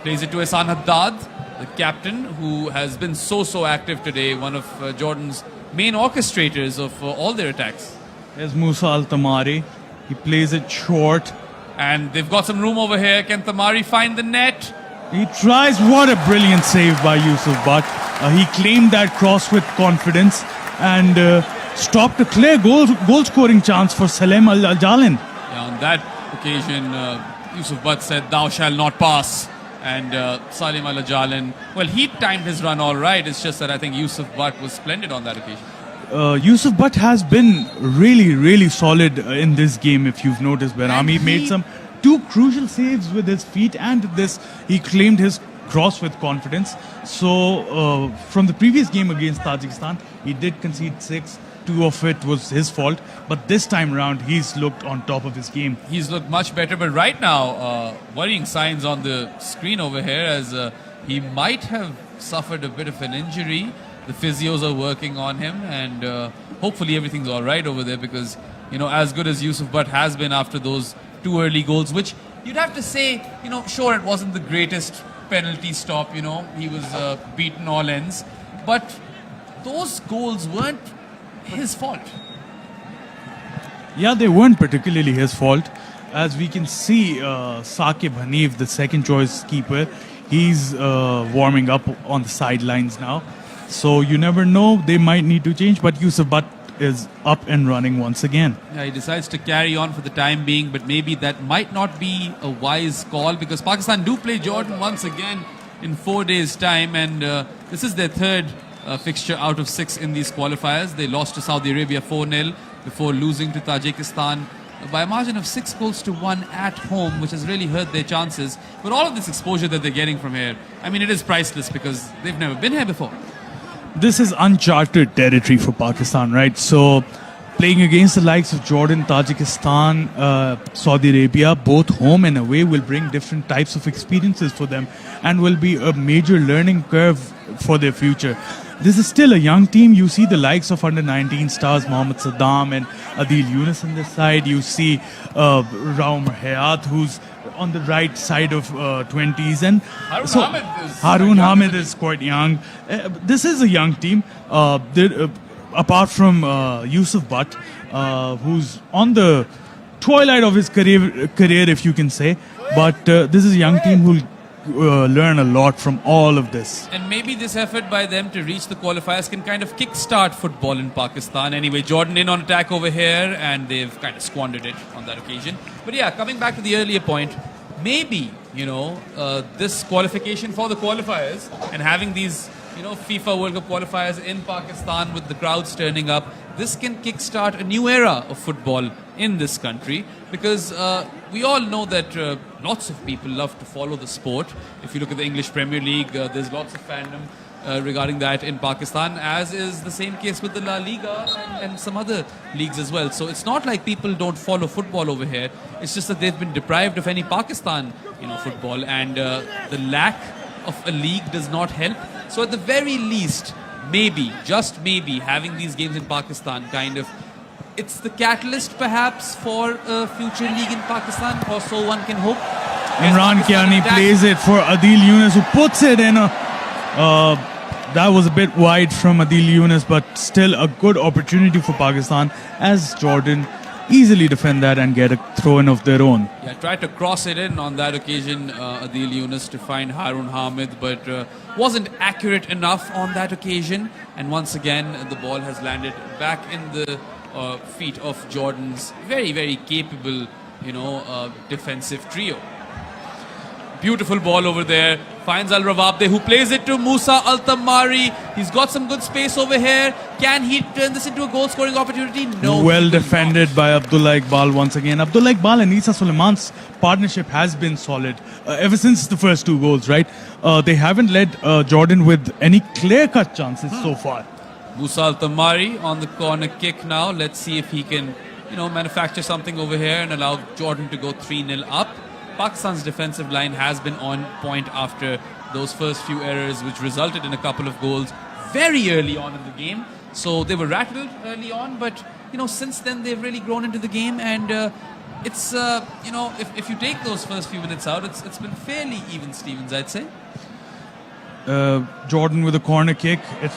Plays it to Ehsan Haddad, the captain, who has been so active today, one of Jordan's main orchestrators of all their attacks. There's Musa Al-Tamari. He plays it short. And they've got some room over here. Can Tamari find the net? He tries. What a brilliant save by Yusuf Butt. He claimed that cross with confidence and stopped a clear goal-scoring chance for Salim Al-Jalin. Yeah, on that occasion, Yusuf Butt said, "Thou shall not pass." And Salim Al-Jalin, well, he timed his run all right. It's just that I think Yusuf Butt was splendid on that occasion. Yusuf Butt has been really solid in this game, if you've noticed. He made some two crucial saves with his feet, and this he claimed his cross with confidence. So from the previous game against Tajikistan, he did concede 6. 2 of it was his fault, but this time around he's looked on top of his game. He's looked much better, but right now worrying signs on the screen over here as he might have suffered a bit of an injury. The physios are working on him, and hopefully everything's all right over there, because as good as Yusuf Butt has been after those 2 early goals, which you'd have to say, sure, it wasn't the greatest penalty stop, he was beaten all ends, but those goals weren't his fault. Yeah, they weren't particularly his fault. As we can see, Saqib Hanif, the second choice keeper, he's warming up on the sidelines now. So you never know, they might need to change, but Yusuf Butt is up and running once again. Yeah, he decides to carry on for the time being, but maybe that might not be a wise call, because Pakistan do play Jordan once again in 4 days' time, and this is their third fixture out of 6 in these qualifiers. They lost to Saudi Arabia 4-0 before losing to Tajikistan by a margin of 6-1 at home, which has really hurt their chances. But all of this exposure that they're getting from here, I mean, it is priceless, because they've never been here before. This is uncharted territory for Pakistan, right? So playing against the likes of Jordan, Tajikistan, Saudi Arabia, both home and away, will bring different types of experiences for them and will be a major learning curve for their future. This is still a young team. You see the likes of under-19 stars Mohammad Saddam and Adil Yunus on this side. You see Raum Hayat, who's on the right side of 20s, and Harun Hamid is quite young. This is a young team. Apart from Yusuf Butt, who's on the twilight of his career, if you can say. But this is a young team who'll learn a lot from all of this. And maybe this effort by them to reach the qualifiers can kind of kickstart football in Pakistan. Anyway, Jordan in on attack over here, and they've kind of squandered it on that occasion. But yeah, coming back to the earlier point, maybe, this qualification for the qualifiers and having these, FIFA World Cup qualifiers in Pakistan with the crowds turning up, this can kickstart a new era of football in this country, because we all know that lots of people love to follow the sport. If you look at the English Premier League, there's lots of fandom regarding that in Pakistan, as is the same case with the La Liga and some other leagues as well. So it's not like people don't follow football over here. It's just that they've been deprived of any Pakistan, football, and the lack of a league does not help. So at the very least, maybe, just maybe, having these games in Pakistan it's the catalyst perhaps for a future league in Pakistan, or so one can hope. Imran Kiani plays it for Adil Yunus, who puts it in that was a bit wide from Adil Yunus, but still a good opportunity for Pakistan, as Jordan easily defend that and get a throw-in of their own. Yeah, tried to cross it in on that occasion, Adil Yunus, to find Harun Hamid, but wasn't accurate enough on that occasion. And once again, the ball has landed back in the feet of Jordan's very, very capable, defensive trio. Beautiful ball over there. Finds Al Rawabde, who plays it to Musa Al Tamari. He's got some good space over here. Can he turn this into a goal scoring opportunity? No. Well defended by Abdullah Iqbal once again. Abdullah Iqbal and Isa Suleiman's partnership has been solid ever since the first 2 goals, right? They haven't led Jardin with any clear-cut chances so far. Musa Al Tamari on the corner kick now. Let's see if he can, manufacture something over here and allow Jardin to go 3-0 up. Pakistan's defensive line has been on point after those first few errors, which resulted in a couple of goals very early on in the game. So they were rattled early on, but since then they've really grown into the game, and it's if you take those first few minutes out, it's been fairly even Stevens, I'd say. Jardin with a corner kick. It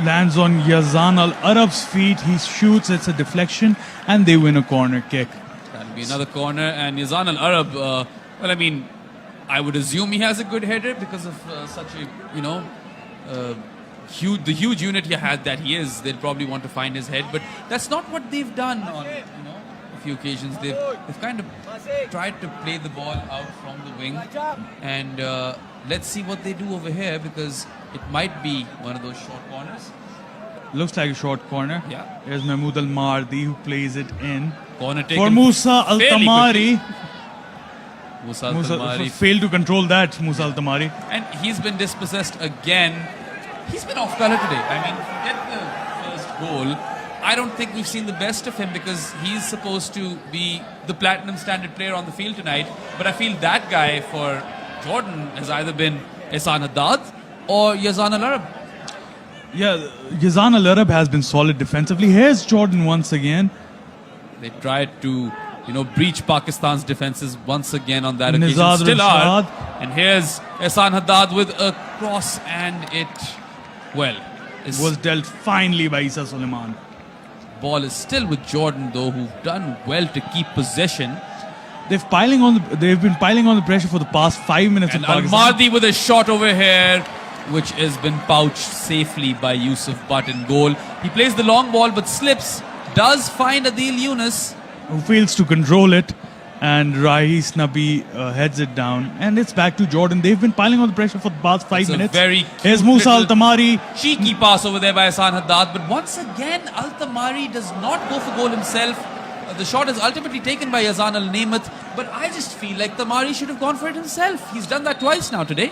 lands on Yazan Al Arab's feet. He shoots. It's a deflection, and they win a corner kick. That'll be another corner, and Yazan Al Arab, I would assume he has a good header because of such a, huge unit he had that he is. They'll probably want to find his head, but that's not what they've done on, a few occasions. They've kind of tried to play the ball out from the wing, and let's see what they do over here, because it might be one of those short corners. Looks like a short corner. Yeah. Here's Mahmood Al Mardi, who plays it in. Corner For taken Musa Al fairly Tamari. quickly. Musa Al Tamari. Failed to control that, Musa Al Tamari. And he's been dispossessed again. He's been off color today. Forget the first goal. I don't think we've seen the best of him, because he's supposed to be the platinum standard player on the field tonight. But I feel that guy for Jardin has either been Ehsan Haddad or Yazan Al Arab. Yeah, Yazan Al Arab has been solid defensively. Here's Jardin once again. They tried to, breach Pakistan's defenses once again on that occasion. Nizad Still Rashad. are. And here's Ehsan Haddad with a cross, and it Was dealt finely by Isa Suleiman. Ball is still with Jardin, though, who've done well to keep possession. They've been piling on the pressure for the past 5 minutes And in Pakistan. Al-Mahdi with a shot over here, which has been pouched safely by Yusuf Butt in goal. He plays the long ball but slips, does find Adil Yunus, who fails to control it, and Rahis Nabi heads it down, and it's back to Jardin. They've been piling on the pressure for the past 5 It's a minutes. very Here's cute Musa Al little Tamari. cheeky pass over there by Ehsan Haddad, but once again Al Tamari does not go for goal himself. The shot is ultimately taken by Yazan Al Namath, but I just feel like Tamari should have gone for it himself. He's done that twice now today.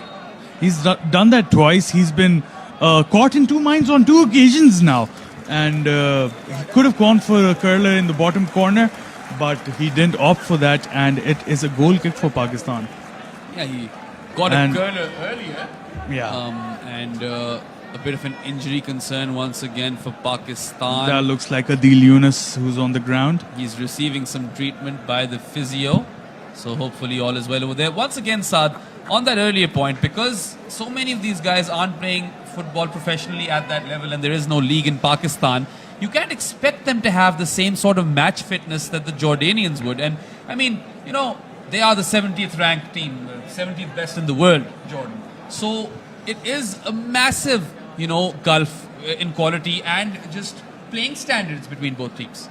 He's done that twice. He's been caught in 2 minds on 2 occasions now, and he could have gone for a curler in the bottom corner, but he didn't opt for that, and it is a goal kick for Pakistan. Yeah, he got a curler earlier. Yeah. And a bit of an injury concern once again for Pakistan. That looks like Adil Yunus, who's on the ground. He's receiving some treatment by the physio, so hopefully all is well over there. Once again, Saad, on that earlier point, because so many of these guys aren't playing football professionally at that level, and there is no league in Pakistan, you can't expect them to have the same sort of match fitness that the Jordanians would. And they are the 70th ranked team, 70th best in the world, Jordan. So it is a massive, gulf in quality and just playing standards between both teams.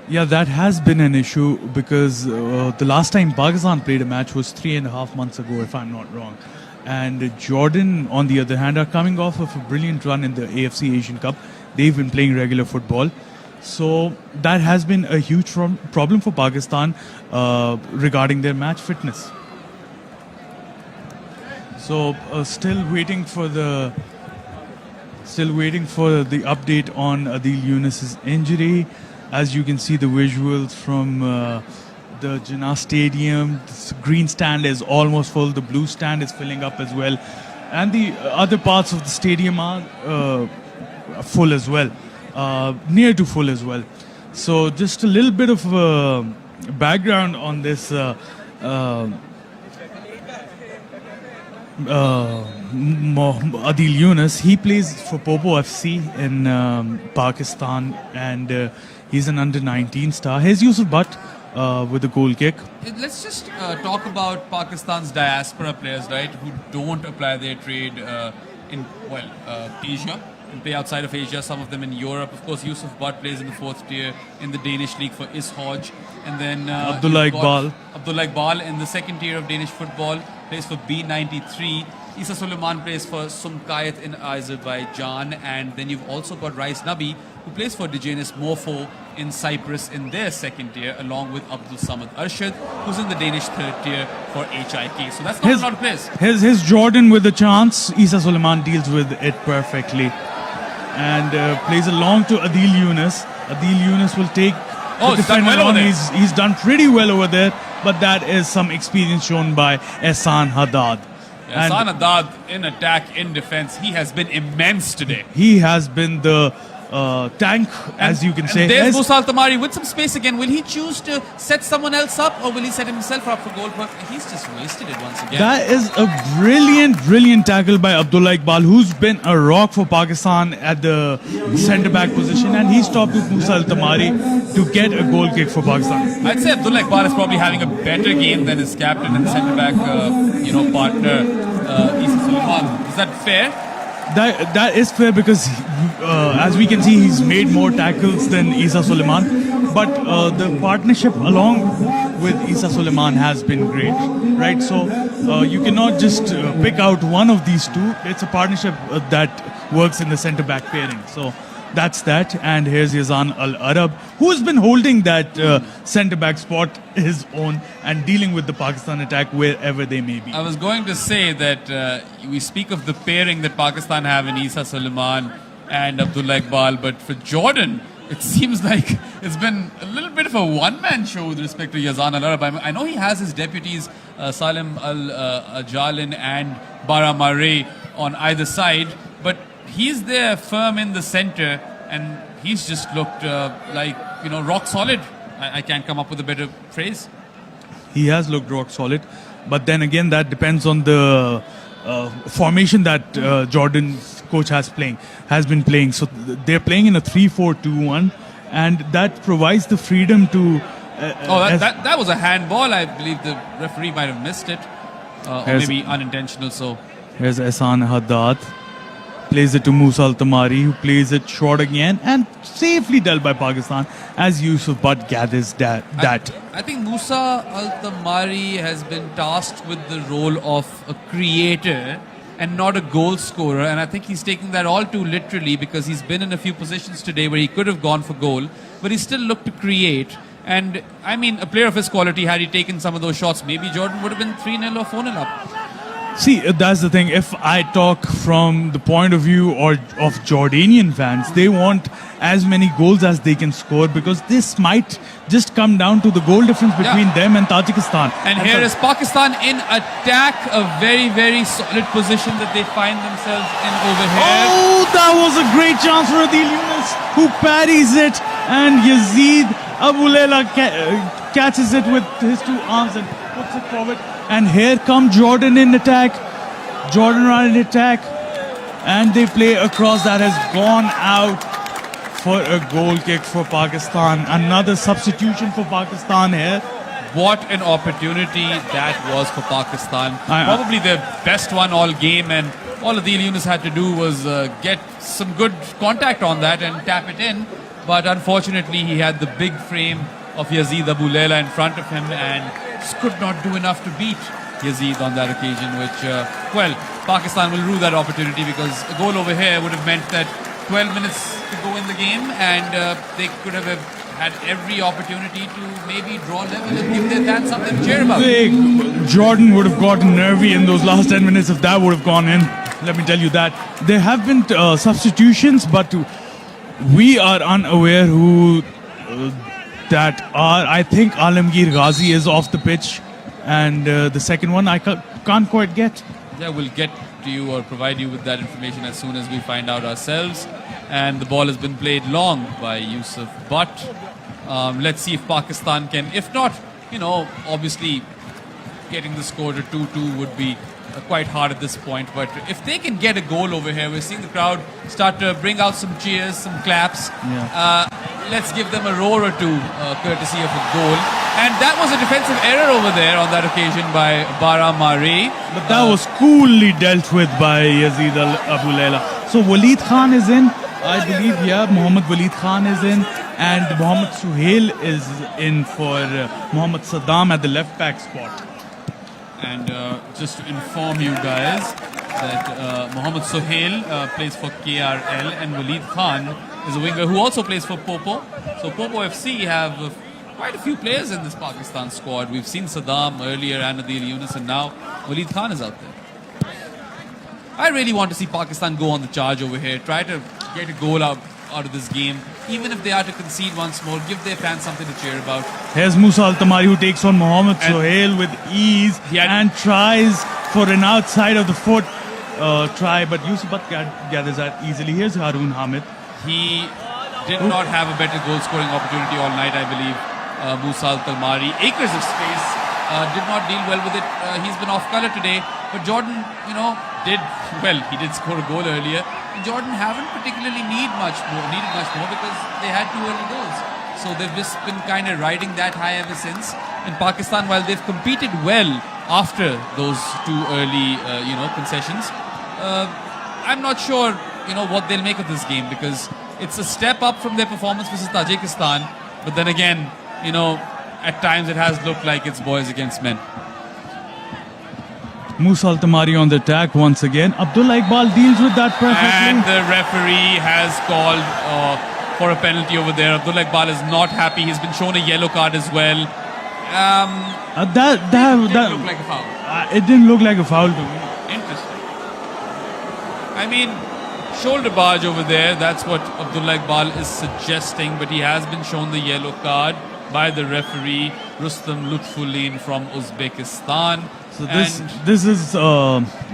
Yeah, that has been an issue, because the last time Pakistan played a match was 3.5 months ago, if I'm not wrong. And Jordan, on the other hand, are coming off of a brilliant run in the AFC Asian Cup. They've been playing regular football. So that has been a huge problem for Pakistan regarding their match fitness. So still waiting for the update on Adil Yunus's injury. As you can see the visuals from the JINNAH stadium, the green stand is almost full, the blue stand is filling up as well, and the other parts of the stadium are full as well, near to full as well. So just a little bit of background on this Adil Yunus. He plays for Popo FC in Pakistan, and he's an under-19 star. Here's Yusuf Butt with a goal kick. Let's just talk about Pakistan's diaspora players, right, who don't apply their trade in Asia. and play outside of Asia, some of them in Europe. Of course, Yusuf Butt plays in the 4th tier in the Danish league for Ishoj. And then Abdullah Iqbal. Abdullah Iqbal in the 2nd tier of Danish football, plays for B93. Isa Suleiman plays for Sumkayet in Azerbaijan. And then you've also got Rais Nabi, who plays for Digenis Morpho in Cyprus in their 2nd tier, along with Abdul Samad Arshad, who's in the Danish 3rd tier for HIK. So that's not a lot of players. His Jordan with the chance. Isa Suleiman deals with it perfectly. And plays along to Adil Yunus. Adil Yunus will take the defender on. He's done pretty well over there. But that is some experience shown by Ehsan Haddad. Ehsan Haddad in attack, in defense. He has been immense today. He has been the tank, as you can say. There's Musa Al-Tamari with some space again. Will he choose to set someone else up, or will he set himself up for goal? He's just wasted it once again. That is a brilliant tackle by Abdullah Iqbal, who's been a rock for Pakistan at the centre-back position, and he stopped with Musa Al-Tamari to get a goal kick for Pakistan. I'd say Abdullah Iqbal is probably having a better game than his captain and centre-back partner, Isa Suleiman. Is that fair? That is fair, because as we can see, he's made more tackles than Isa Suleiman. But the partnership along with Isa Suleiman has been great, right? So you cannot just pick out one of these two. It's a partnership that works in the centre-back pairing. So that's that. And here's Yazan Al-Arab, who's been holding that centre-back spot his own and dealing with the Pakistan attack wherever they may be. I was going to say that we speak of the pairing that Pakistan have in Isa Suleiman and Abdullah Iqbal, but for Jordan, it seems like it's been a little bit of a one-man show with respect to Yazan Al-Arab. I know he has his deputies, Salim Al-Jalin and Bara Mare on either side, but he's there firm in the center, and he's just looked rock solid. I can't come up with a better phrase. He has looked rock solid, but then again, that depends on the formation that Jordan's coach has been playing. So they're playing in a 3-4-2-1, and that provides the freedom to. That was a handball. I believe the referee might have missed it, or maybe unintentional. So here's Ehsan Haddad. Plays it to Musa Al-Tamari, who plays it short again and safely dealt by Pakistan as Yusuf Butt gathers that. I think Musa Al-Tamari has been tasked with the role of a creator and not a goal scorer, and I think he's taking that all too literally, because he's been in a few positions today where he could have gone for goal, but he still looked to create. And I mean, a player of his quality, had he taken some of those shots, maybe Jordan would have been 3-0 or 4-0 up. See, that's the thing. If I talk from the point of view of Jordanian fans, they want as many goals as they can score, because this might just come down to the goal difference between them and Tajikistan. And here is Pakistan in attack, a very, very solid position that they find themselves in over here. Oh, that was a great chance for Adil Yunus, who parries it, and Yazid Abu Layla catches it with his two arms and puts it forward. And here come Jordan in attack. Jordan are in attack. And they play across. That has gone out for a goal kick for Pakistan. Another substitution for Pakistan here. What an opportunity that was for Pakistan. Probably their best one all game. And all Adil Yunus had to do was get some good contact on that and tap it in. But unfortunately, he had the big frame of Yazid Abu Layla in front of him and could not do enough to beat Yazid on that occasion, which, Pakistan will rue that opportunity, because a goal over here would have meant that 12 minutes to go in the game, and they could have had every opportunity to maybe draw level and give their fans something to cheer about. Jordan would have gotten nervy in those last 10 minutes if that would have gone in. Let me tell you that. There have been substitutions, but we are unaware who that are. I think Alamgir Ghazi is off the pitch, and the second one I can't quite get. Yeah, we'll get to you or provide you with that information as soon as we find out ourselves. And the ball has been played long by Yusuf Butt. Let's see if Pakistan can. If not, obviously getting the score to 2-2 would be quite hard at this point. But if they can get a goal over here, we're seeing the crowd start to bring out some cheers, some claps. Yeah. Let's give them a roar or two, courtesy of a goal. And that was a defensive error over there on that occasion by Bara Mare. But that was coolly dealt with by Yazid Abu Layla. So Waleed Khan is in, I believe, yeah, Mohammad Waleed Khan is in, and Mohammad Suhail is in for Mohammad Saddam at the left back spot. And just to inform you guys that Mohammad Suhail plays for KRL, and Waleed Khan is a winger who also plays for Popo. So Popo FC have quite a few players in this Pakistan squad. We've seen Saddam earlier, Anadil Yunus, and now Waleed Khan is out there. I really want to see Pakistan go on the charge over here, try to get a goal out of this game. Even if they are to concede once more, give their fans something to cheer about. Here's Musa Al-Tamari, who takes on Mohammad Suhail with ease and tries for an outside of the foot try, but Yusuf Butt gathers that easily. Here's Haroon Hamid. He did not have a better goal scoring opportunity all night, I believe. Musa Al-Tamari, acres of space, did not deal well with it. He's been off colour today, but Jordan, did well. He did score a goal earlier. Jordan haven't particularly needed much more because they had 2 early goals. So they've just been kind of riding that high ever since. In Pakistan, while they've competed well after those 2 early, concessions, I'm not sure, what they'll make of this game, because it's a step up from their performance versus Tajikistan. But then again, at times it has looked like it's boys against men. Musa Al-Tamari on the attack once again. Abdullah Iqbal deals with that perfectly. And the referee has called for a penalty over there. Abdullah Iqbal is not happy. He's been shown a yellow card as well. That didn't look like a foul. It didn't look like a foul to me. Interesting. I mean, shoulder barge over there. That's what Abdullah Iqbal is suggesting. But he has been shown the yellow card by the referee, Rustam Lutfullin from Uzbekistan. So this is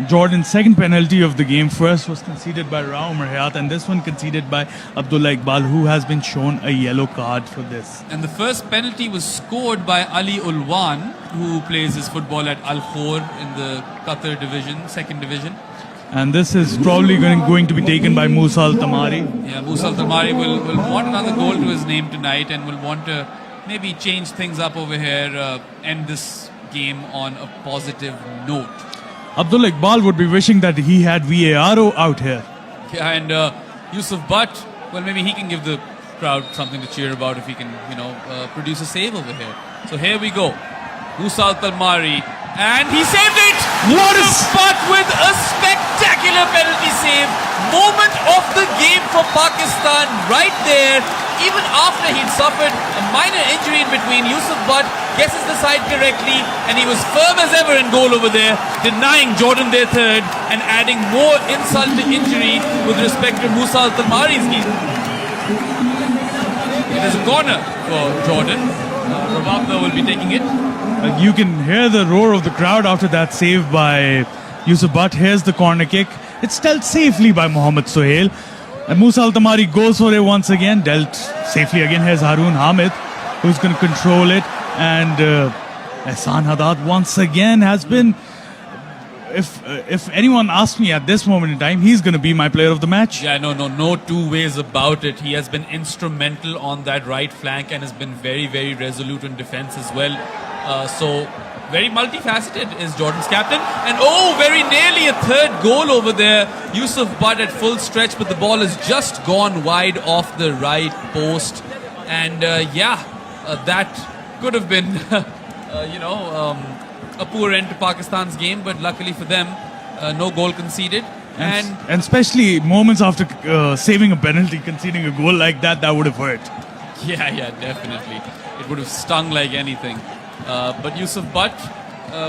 Jordan's second penalty of the game. First was conceded by Rao Marhyat, and this one conceded by Abdullah Iqbal, who has been shown a yellow card for this. And the first penalty was scored by Ali Ulwan, who plays his football at Al Khor in the Qatar division, second division. And this is probably going to be taken by Musa Al-Tamari. Yeah, Musa Al-Tamari will want another goal to his name tonight, and will want to maybe change things up over here, end this game on a positive note. Abdullah Iqbal would be wishing that he had VAR out here. Yeah, and Yusuf Butt, well, maybe he can give the crowd something to cheer about if he can, produce a save over here. So here we go. Musa Al-Tamari, and he saved it! Yusuf Butt with a spectacular penalty save. Moment of the game for Pakistan right there. Even after he'd suffered a minor injury in between, Yusuf Butt guesses the side correctly, and he was firm as ever in goal over there, denying Jordan their third and adding more insult to injury with respect to Musa Al-Tamari's game. It is a corner for Jordan. Rababda will be taking it. You can hear the roar of the crowd after that save by Yusuf Butt. Here's the corner kick. It's dealt safely by Mohammad Suhail. And Musa Al-Tamari goes for it once again, dealt safely again. Here's Haroon Hamid, who's going to control it. And Ehsan Haddad once again has been, if anyone asks me at this moment in time, he's going to be my player of the match. Yeah, no 2 ways about it. He has been instrumental on that right flank and has been very, very resolute in defense as well. So very multifaceted is Jordan's captain. And very nearly a third goal over there. Yusuf Butt at full stretch, but the ball has just gone wide off the right post. And that could have been, a poor end to Pakistan's game, but luckily for them, no goal conceded. And especially moments after saving a penalty, conceding a goal like that would have hurt. Yeah, definitely. It would have stung like anything. But Yusuf Butt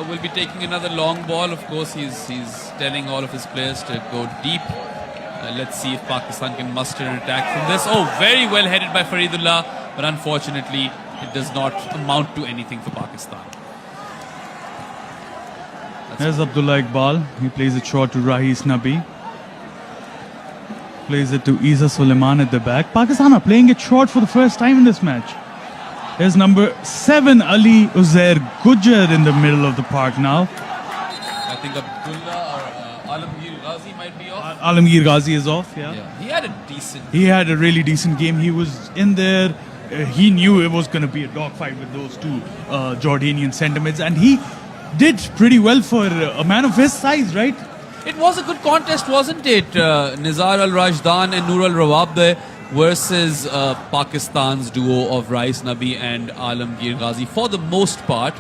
will be taking another long ball. Of course, he's telling all of his players to go deep. Let's see if Pakistan can muster an attack from this. Very well headed by Faridullah, but unfortunately, it does not amount to anything for Pakistan. Here's Abdullah Iqbal. He plays it short to Rahis Nabi. Plays it to Isa Suleiman at the back. Pakistan are playing it short for the first time in this match. Here's number 7, Ali Uzair Gujjar in the middle of the park now. I think Abdullah or Alamgir Ghazi might be off. Alamgir Ghazi is off, yeah. He had a really decent game. He was in there. He knew it was going to be a dogfight with those 2 Jordanian centre-mids, and he did pretty well for a man of his size, right? It was a good contest, wasn't it? Nizar Al-Rajdan and Noor Al-Rawabdeh versus Pakistan's duo of Rais Nabi and Alamgir Ghazi for the most part.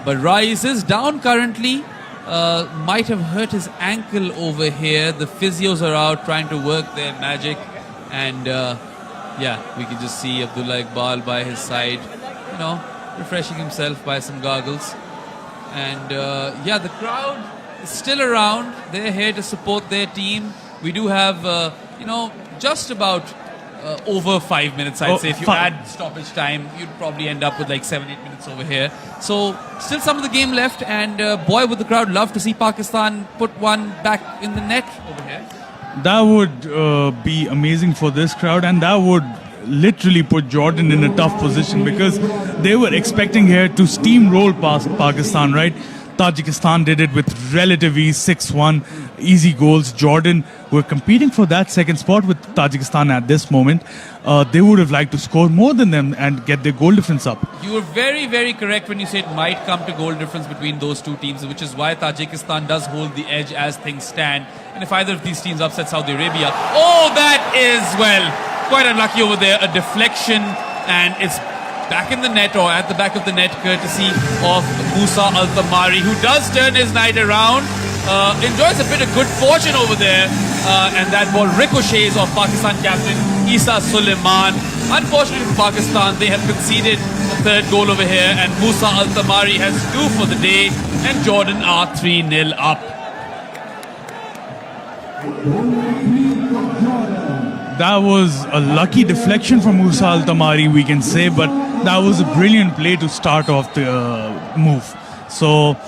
But Rais is down currently. Might have hurt his ankle over here. The physios are out trying to work their magic. And we can just see Abdullah Iqbal by his side, refreshing himself by some gargles. And the crowd is still around. They're here to support their team. We do have, just about over 5 minutes, I'd say. If you add stoppage time, you'd probably end up with like 7-8 minutes over here. So still some of the game left, and boy, would the crowd love to see Pakistan put one back in the net over here. That would be amazing for this crowd, and that would literally put Jordan in a tough position because they were expecting here to steamroll past Pakistan, right? Tajikistan did it with relative ease, 6-1, easy goals. Jordan were competing for that second spot with Tajikistan at this moment. They would have liked to score more than them and get their goal difference up. You were very, very correct when you said it might come to goal difference between those two teams, which is why Tajikistan does hold the edge as things stand. And if either of these teams upset Saudi Arabia, that is, quite unlucky over there. A deflection, and it's back in the net, or at the back of the net, courtesy of Musa Al-Tamari, who does turn his night around, enjoys a bit of good fortune over there, and that ball ricochets off Pakistan captain Isa Suleiman. Unfortunately for Pakistan, they have conceded the third goal over here, and Musa Al-Tamari has 2 for the day, and Jordan are 3-0 up. That was a lucky deflection from Musa Al-Tamari, we can say, but that was a brilliant play to start off the move. So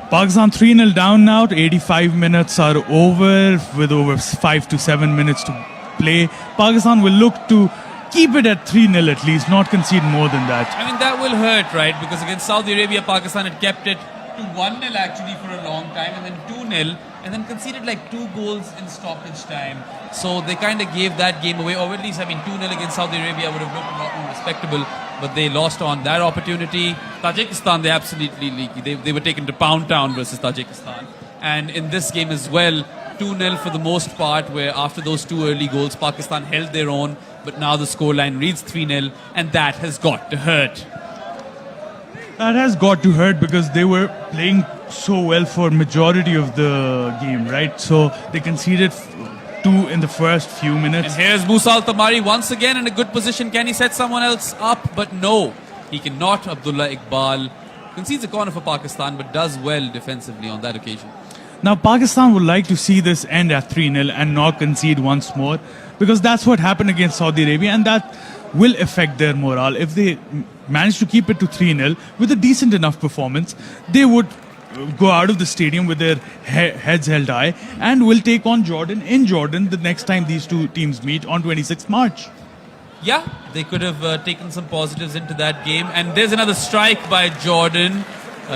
Pakistan 3-0 down now. 85 minutes are over with over 5 to 7 minutes to play. Pakistan will look to keep it at 3-0 at least, not concede more than that. I mean, that will hurt, right? Because against Saudi Arabia, Pakistan had kept it to 1-0 actually for a long time, and then 2-0, and then conceded like 2 goals in stoppage time. So they kind of gave that game away, or at least, 2-0 against Saudi Arabia would have looked a lot more respectable, but they lost on that opportunity. Tajikistan, they absolutely leaky. They were taken to Pound Town versus Tajikistan. And in this game as well, 2-0 for the most part, where after those 2 early goals, Pakistan held their own, but now the scoreline reads 3-0, and that has got to hurt. That has got to hurt because they were playing so well for majority of the game, right? So they conceded 2 in the first few minutes. And here's Musa Al-Tamari once again in a good position. Can he set someone else up? But no, he cannot. Abdullah Iqbal concedes a corner for Pakistan, but does well defensively on that occasion. Now, Pakistan would like to see this end at 3-0 and not concede once more, because that's what happened against Saudi Arabia, and that will affect their morale. If they manage to keep it to 3-0 with a decent enough performance, they would go out of the stadium with their heads held high and will take on Jordan in Jordan the next time these two teams meet on 26th March. Yeah, they could have taken some positives into that game. And there's another strike by Jordan.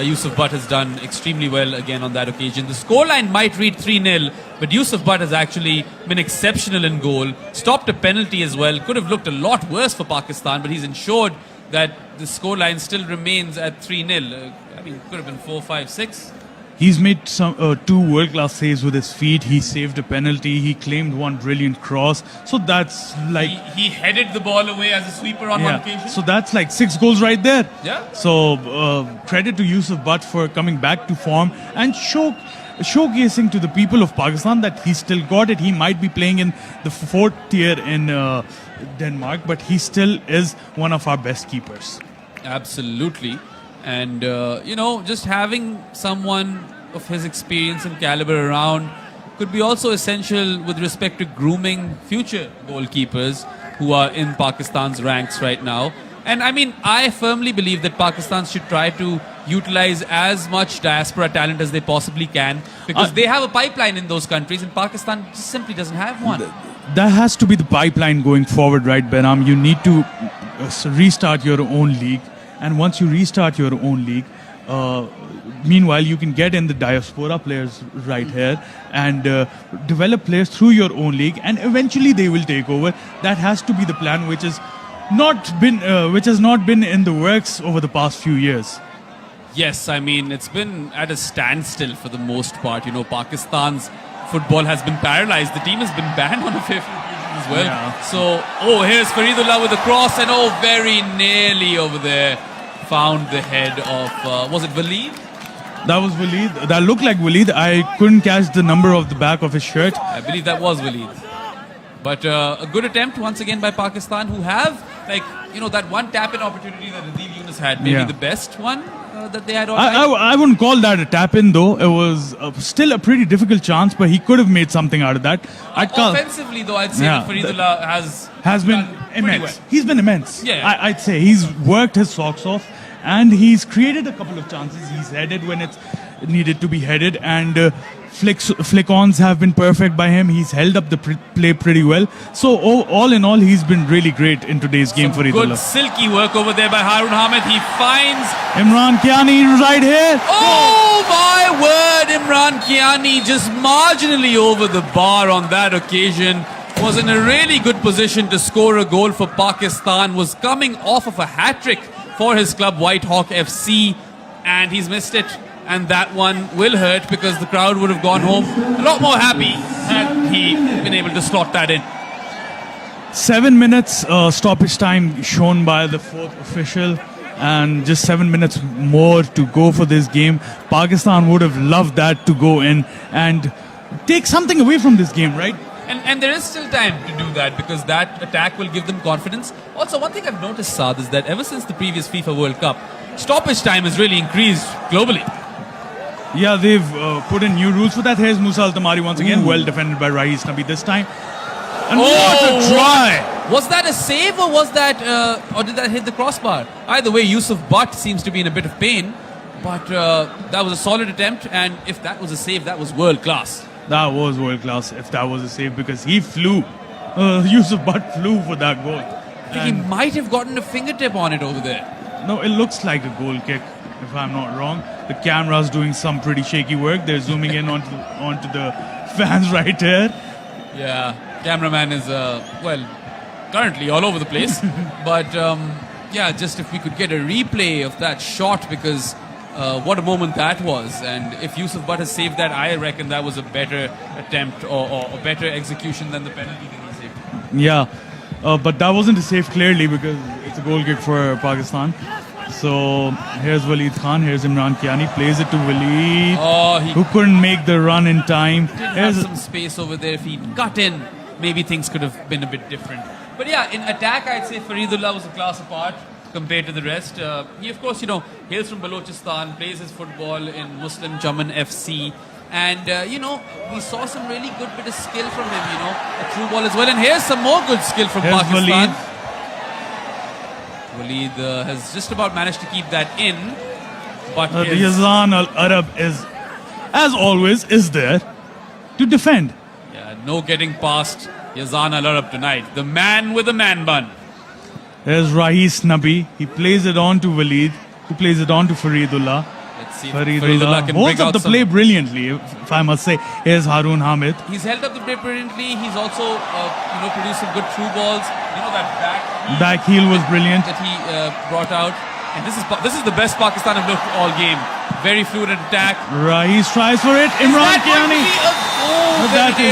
Yusuf Butt has done extremely well again on that occasion. The scoreline might read 3-0, but Yusuf Butt has actually been exceptional in goal. Stopped a penalty as well. Could have looked a lot worse for Pakistan, but he's ensured that the scoreline still remains at 3-0. Could have been 4, 5, 6. He's made some 2 world-class saves with his feet. He saved a penalty. He claimed one brilliant cross. So that's like... He headed the ball away as a sweeper on one occasion. So that's like 6 goals right there. Yeah. So credit to Yusuf Butt for coming back to form and showcasing to the people of Pakistan that he still got it. He might be playing in the 4th tier in Denmark, but he still is one of our best keepers. Absolutely. And, just having someone of his experience and caliber around could be also essential with respect to grooming future goalkeepers who are in Pakistan's ranks right now. And, I firmly believe that Pakistan should try to utilize as much diaspora talent as they possibly can, because they have a pipeline in those countries and Pakistan just simply doesn't have one. That has to be the pipeline going forward, right, Behram? You need to restart your own league. And once you restart your own league, meanwhile, you can get in the diaspora players right here and develop players through your own league, and eventually they will take over. That has to be the plan, which has not been in the works over the past few years. Yes, I mean, it's been at a standstill for the most part. You know, Pakistan's football has been paralyzed. The team has been banned on a few occasions as well. Yeah. So, here's Faridullah with the cross, and very nearly over there found the head of, was it Waleed? That was Waleed. That looked like Waleed. I couldn't catch the number of the back of his shirt. I believe that was Waleed. But a good attempt once again by Pakistan, who have, like, you know, that one tap-in opportunity that Radeeb Yunus had, maybe the best one that they had all night. I wouldn't call that a tap-in, though. It was still a pretty difficult chance, but he could have made something out of that. Offensively, though, I'd say that Faridullah has been done pretty immense. well. He's been immense. Yeah. I'd say he's worked his socks off, and he's created a couple of chances. He's headed when it's needed to be headed, and flick-ons have been perfect by him. He's held up the play pretty well. So all in all, he's been really great in today's game for Faridullah. Good silky work over there by Harun Hamid. He finds Imran Kiani right here. Oh my word, Imran Kiani just marginally over the bar on that occasion. Was in a really good position to score a goal for Pakistan. Was coming off of a hat-trick for his club White Hawk FC, and he's missed it. And that one will hurt because the crowd would have gone home a lot more happy had he been able to slot that in. 7 minutes stoppage time shown by the fourth official, and just 7 minutes more to go for this game. Pakistan would have loved that to go in and take something away from this game, right? And there is still time to do that because that attack will give them confidence. Also, one thing I've noticed, Saad, is that ever since the previous FIFA World Cup, stoppage time has really increased globally. Yeah, they've put in new rules for that. Here's Musa Al-Tamari once again, well defended by Rahis Nabi this time. And what a try! Was that a save or was that, or did that hit the crossbar? Either way, Yusuf Butt seems to be in a bit of pain, but that was a solid attempt, and if that was a save, that was world class. That was world class if that was a save, because he flew. Yusuf Butt flew for that goal. I think he might have gotten a fingertip on it over there. No, it looks like a goal kick, if I'm not wrong. The camera's doing some pretty shaky work. They're zooming in onto the fans right here. Yeah, cameraman is, currently all over the place. But, just if we could get a replay of that shot, because what a moment that was. And if Yusuf Butt has saved that, I reckon that was a better attempt or a better execution than the penalty that he saved. Yeah, but that wasn't a save clearly, because it's a goal kick for Pakistan. So here's Waleed Khan, here's Imran Kiani, plays it to Waleed, who couldn't make the run in time. Did have some space over there. If he'd cut in, maybe things could have been a bit different. But yeah, in attack, I'd say Faridullah was a class apart compared to the rest. He, of course, hails from Balochistan, plays his football in Muslim Chaman FC. And, we saw some really good bit of skill from him, a through ball as well. And here's some more good skill from Pakistan. Waleed has just about managed to keep that in. But Yazan Al-Arab is, as always, is there to defend. Yeah, no getting past Yazan Al-Arab tonight. The man with the man bun. There's Rahis Nabi. He plays it on to Waleed, who plays it on to Faridullah. Let's see if Faridullah can holds bring up out the play brilliantly, if I must say. Here's Harun Hamid. He's held up the play brilliantly. He's also, produced some good through balls. That back heel was brilliant that he brought out. And this is the best Pakistan have looked all game. Very fluid attack. Rahis tries for it. Imran Kiani. That is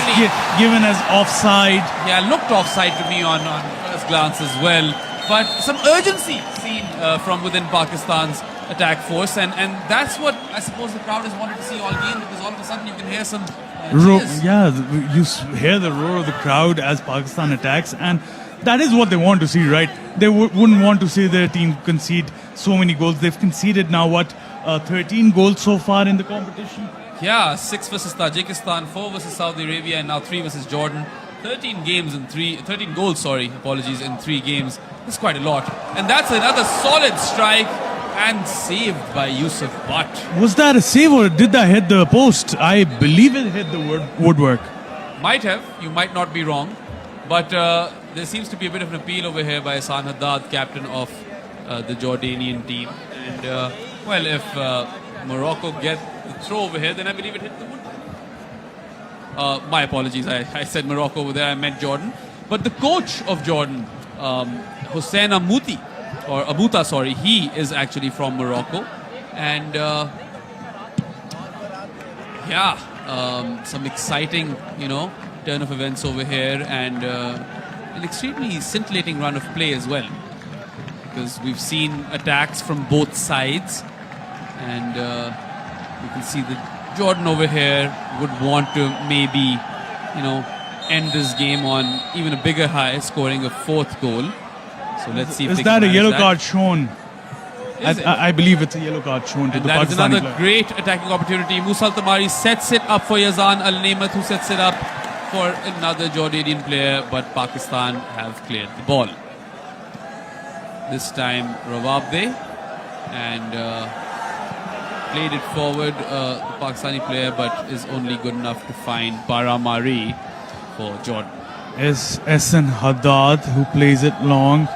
given as offside. Yeah, looked offside to me on first glance as well. But some urgency seen from within Pakistan's attack force, and that's what I suppose the crowd has wanted to see all game, because all of a sudden you can hear some cheers. You hear the roar of the crowd as Pakistan attacks, and that is what they want to see, right? They wouldn't want to see their team concede so many goals. They've conceded now, 13 goals so far in the competition? Yeah, 6 versus Tajikistan, 4 versus Saudi Arabia, and now 3 versus Jordan. 13 goals, in 3 games. That's quite a lot. And that's another solid strike and saved by Yusuf Butt. Was that a save or did that hit the post? I believe it hit the woodwork. Might have. You might not be wrong. But there seems to be a bit of an appeal over here by Hassan Haddad, captain of the Jordanian team. And, if Morocco get the throw over here, then I believe it hit the woodwork. My apologies. I said Morocco over there. I meant Jordan. But the coach of Jordan, Hussein Abuta, he is actually from Morocco. And some exciting, turn of events over here, and an extremely scintillating run of play as well, because we've seen attacks from both sides, and you can see that Jordan over here would want to maybe, end this game on even a bigger high, scoring a fourth goal. So let's see if is they that can a yellow manage card shown? Is it? I believe it's a yellow card shown to And the that is Pakistani another player. great attacking opportunity. Musa Al-Tamari sets it up for Yazan Al-Naimat, who sets it up for another Jordanian player, but Pakistan have cleared the ball. This time Rawabde, and played it forward, the Pakistani player, but is only good enough to find Paramari for Jordan. Is Ehsan Haddad, who plays it long,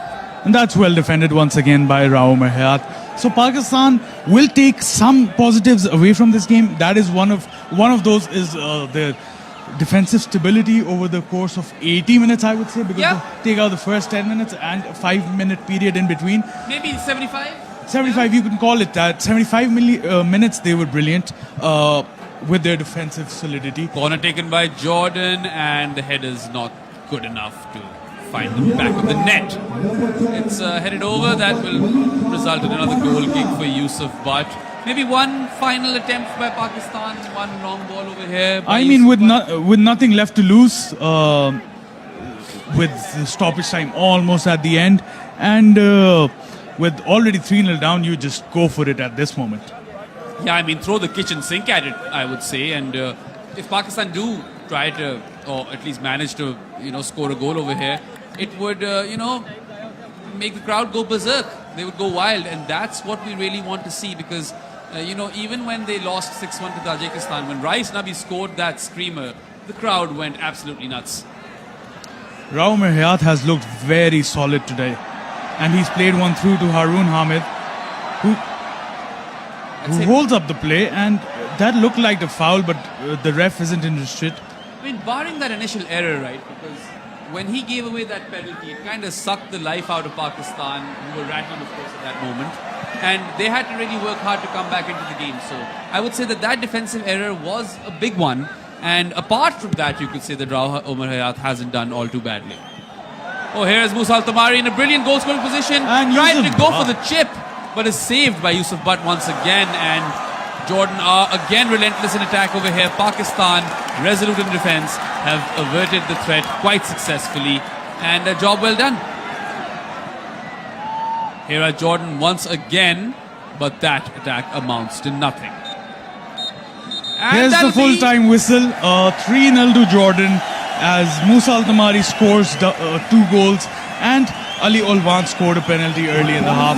and that's well defended once again by Rao Mehat. So Pakistan will take some positives away from this game. That is one of those is their defensive stability over the course of 80 minutes, I would say, because they take out the first 10 minutes and a 5-minute period in between. Maybe 75? 75, you can call it that. 75 minutes, they were brilliant with their defensive solidity. Corner taken by Jordan, and the header is not good enough to find the back of the net. It's headed over. That will result in another goal kick for Yusuf Butt. Maybe one final attempt by Pakistan, one long ball over here. I mean, with nothing left to lose, with the stoppage time almost at the end, and with already 3-0 down, you just go for it at this moment. Yeah, I mean, throw the kitchen sink at it, I would say. And if Pakistan do try to, or at least manage to, score a goal over here, it would, make the crowd go berserk. They would go wild, and that's what we really want to see, because, even when they lost 6-1 to Tajikistan, when Rais Nabi scored that screamer, the crowd went absolutely nuts. Rao Mehat has looked very solid today, and he's played one through to Haroon Hamid, who holds up the play, and that looked like a foul, but the ref isn't interested. I mean, barring that initial error, right, because when he gave away that penalty, it kind of sucked the life out of Pakistan, who were rattled, of course, at that moment. And they had to really work hard to come back into the game. So I would say that defensive error was a big one. And apart from that, you could say that Rao Hayat hasn't done all too badly. Oh, here is Musa Al-Tamari in a brilliant goal-scoring position. And trying to Yusuf go Butt. for the chip, but is saved by Yusuf Butt once again. And Jordan are again relentless in attack over here. Pakistan, resolute in defense, have averted the threat quite successfully, and a job well done. Here are Jordan once again, but that attack amounts to nothing. And Here's the that'll be- full-time whistle, 3-0 to Jordan, as Musa Al-Tamari scores 2 goals, and Ali Olwan scored a penalty early in the half.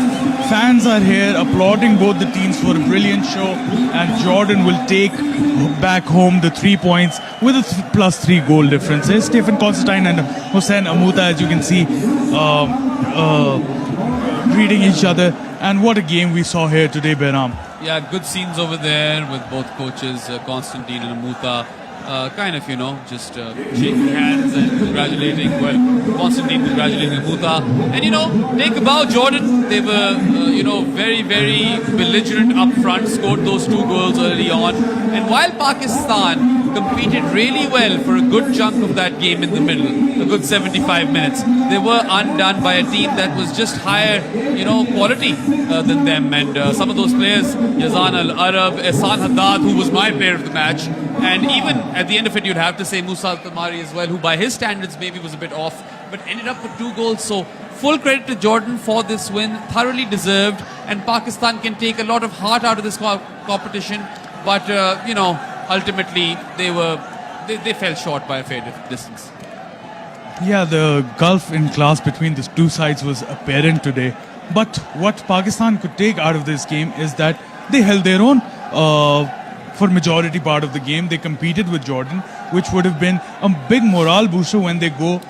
Fans are here applauding both the teams for a brilliant show, and Jordan will take back home the 3 points with a +3 goal difference. Here's Stephen Constantine and Hussein Amuta, as you can see, greeting each other. And what a game we saw here today, Behram. Yeah, good scenes over there with both coaches, Constantine and Amuta. Kind of, just shaking hands and congratulating. Well, Constantine congratulating Amuta. And, take a bow, Jordan. They were, very, very belligerent up front, scored those 2 goals early on. And while Pakistan competed really well for a good chunk of that game in the middle, a good 75 minutes, they were undone by a team that was just higher, quality than them. And some of those players, Yazan Al-Arab, Ehsan Haddad, who was my player of the match, and even at the end of it, you'd have to say Musa Al-Tamari as well, who by his standards maybe was a bit off, but ended up with 2 goals. So full credit to Jordan for this win, thoroughly deserved, and Pakistan can take a lot of heart out of this competition. But, ultimately they fell short by a fair distance. Yeah, the gulf in class between the two sides was apparent today. But what Pakistan could take out of this game is that they held their own for majority part of the game. They competed with Jordan, which would have been a big morale booster when they go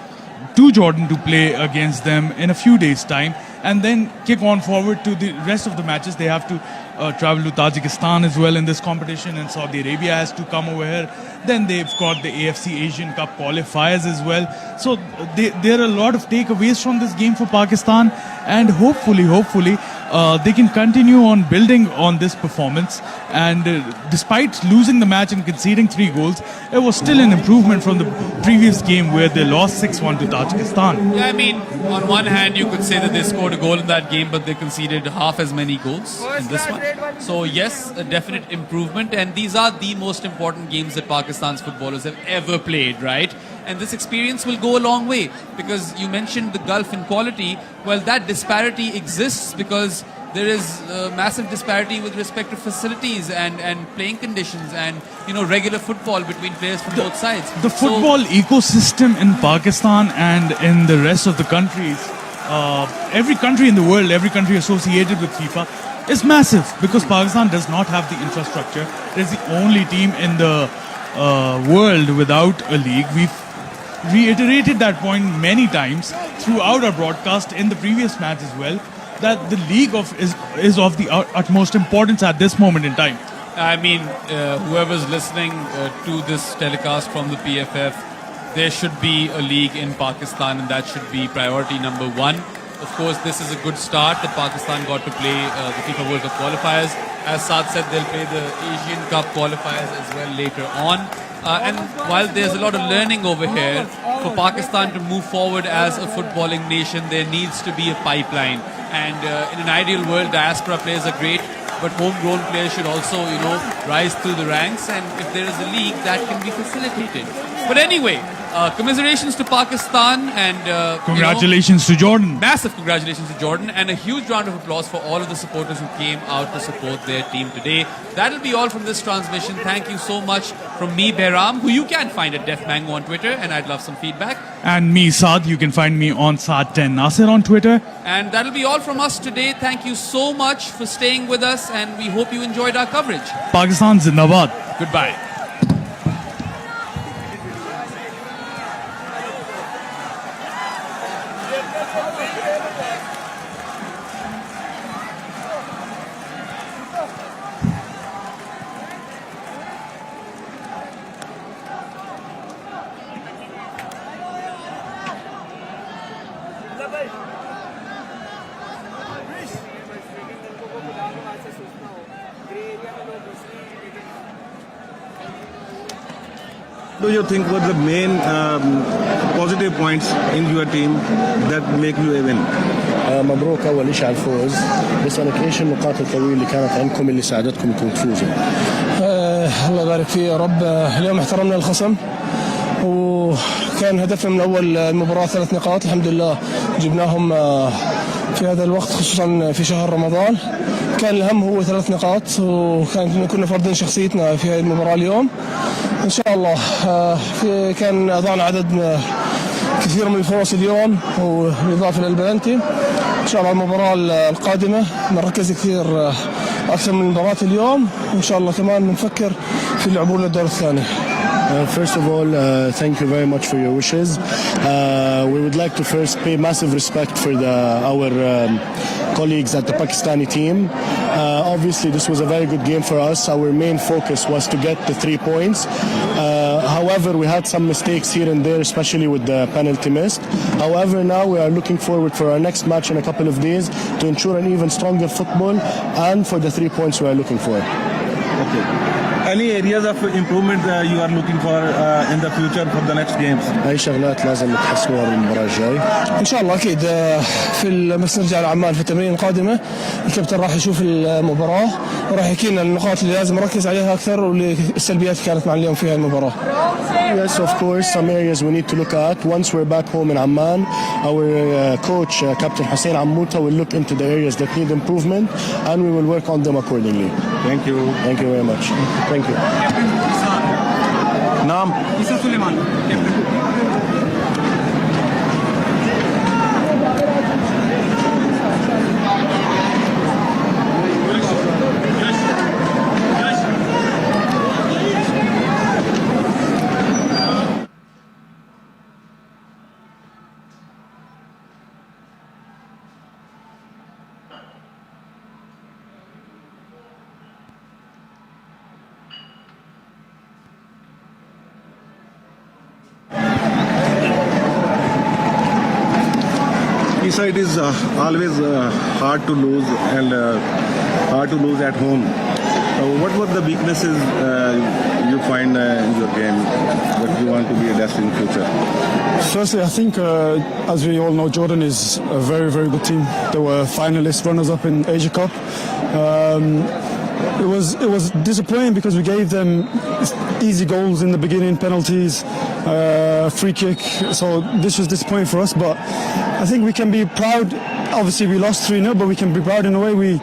to Jordan to play against them in a few days' time, and then kick on forward to the rest of the matches. They have to travel to Tajikistan as well in this competition, and Saudi Arabia has to come over here. Then they've got the AFC Asian Cup qualifiers as well. So there are a lot of takeaways from this game for Pakistan, and hopefully they can continue on building on this performance. And despite losing the match and conceding 3 goals, it was still an improvement from the previous game where they lost 6-1 to Tajikistan. Yeah, I mean, on one hand, you could say that they scored a goal in that game, but they conceded half as many goals in this one. So yes, a definite improvement. And these are the most important games that Pakistan's footballers have ever played, right? And this experience will go a long way, because you mentioned the gulf in quality. Well, that disparity exists because there is a massive disparity with respect to facilities and playing conditions and, you know, regular football between players from both sides. The football ecosystem in Pakistan and in the rest of the countries, every country in the world, every country associated with FIFA, is massive, because Pakistan does not have the infrastructure. It is the only team in the world without a league. We've reiterated that point many times throughout our broadcast in the previous match as well, that the league is of the utmost importance at this moment in time. I mean, whoever's listening to this telecast from the PFF, there should be a league in Pakistan, and that should be priority number 1. Of course, this is a good start that Pakistan got to play the FIFA World Cup qualifiers. As Saad said, they'll play the Asian Cup qualifiers as well later on. And while there's a lot of learning over here, for Pakistan to move forward as a footballing nation, there needs to be a pipeline. And in an ideal world, diaspora players are great, but homegrown players should also, you know, rise through the ranks. And if there is a league, that can be facilitated. But anyway, commiserations to Pakistan and congratulations to Jordan. Massive congratulations to Jordan, and a huge round of applause for all of the supporters who came out to support their team today. That'll be all from this transmission. Thank you so much from me, Behram, who you can find at Def Mango on Twitter, and I'd love some feedback. And me, Saad. You can find me on Saad10 Nasir on Twitter. And that'll be all from us today. Thank you so much for staying with us, and we hope you enjoyed our coverage. Pakistan Jinnabad. Goodbye. What do you think were the main positive points in your team that make you a win? مبروك أول شيء على الفوز، بس أنا إيش النقاط القوية اللي كانت عندكم اللي ساعدتكم إنكم تفوزوا؟ الله يبارك فيه يا رب. اليوم احترمنا الخصم، وكان هدفنا من أول المباراة 3 نقاط. الحمد لله جبناهم في هذا الوقت، خصوصا في شهر رمضان. كان الهم هو 3 نقاط، كنا فارضين شخصيتنا في هذه المباراة اليوم إن شاء الله. كان أضعنا عدد كثير من الفرص اليوم، وبالإضافة للبلنتي. إن شاء الله المباراة القادمة نركز كثير أكثر من مباراة اليوم، وإن شاء الله كمان نفكر في العبور للدور الثاني. First of all, thank you very much for your wishes. We would like to first pay massive respect for our colleagues at the Pakistani team. Obviously, this was a very good game for us. Our main focus was to get the 3 points. However, we had some mistakes here and there, especially with the penalty missed. However, now we are looking forward for our next match in a couple of days to ensure an even stronger football and for the 3 points we are looking for. Okay. Any areas of improvement you are looking for in the future for the next games? أي شغلات لازم تحسنوها بالمباراة الجاي؟ إن شاء الله أكيد. بس نرجع لعمان في التمرين القادمة، الكابتن راح يشوف المباراة وراح يحكي لنا النقاط اللي لازم نركز عليها أكثر والسلبيات كانت مع اليوم في هذه المباراة. Yes, of course, some areas we need to look at. Once we're back home in Amman, our coach, Captain Hussein Ammouta, will look into the areas that need improvement, and we will work on them accordingly. Thank you. Thank you very much. Thank you. Naam? Isa Suleiman. Isa, it is always hard to lose and hard to lose at home. What were the weaknesses you find in your game that you want to be addressed in future? Firstly, I think, as we all know, Jordan is a very, very good team. They were finalists, runners-up in Asia Cup. It was disappointing because we gave them easy goals in the beginning, penalties, free kick. So this was disappointing for us. But I think we can be proud. Obviously, we lost 3-0, but we can be proud in a way. We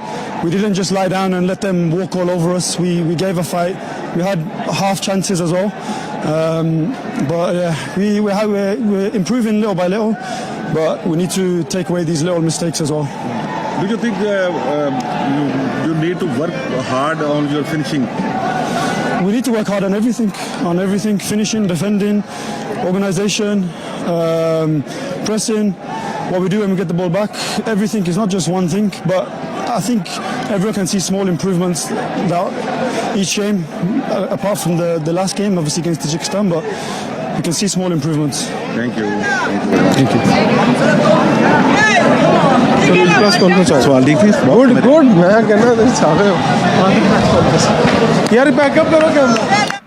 didn't just lie down and let them walk all over us. We gave a fight. We had half chances as well. But yeah, we're improving little by little. But we need to take away these little mistakes as well. Do you think you need to work hard on your finishing? We need to work hard on everything, finishing, defending, organisation, pressing, what we do when we get the ball back. Everything is not just one thing, but I think everyone can see small improvements that each game, apart from the last game, obviously against Tajikistan, but you can see small improvements. Thank you. Thank you. सवाल ठीक थी good मैं कहना चाह रहे हो यार pack up करो क्या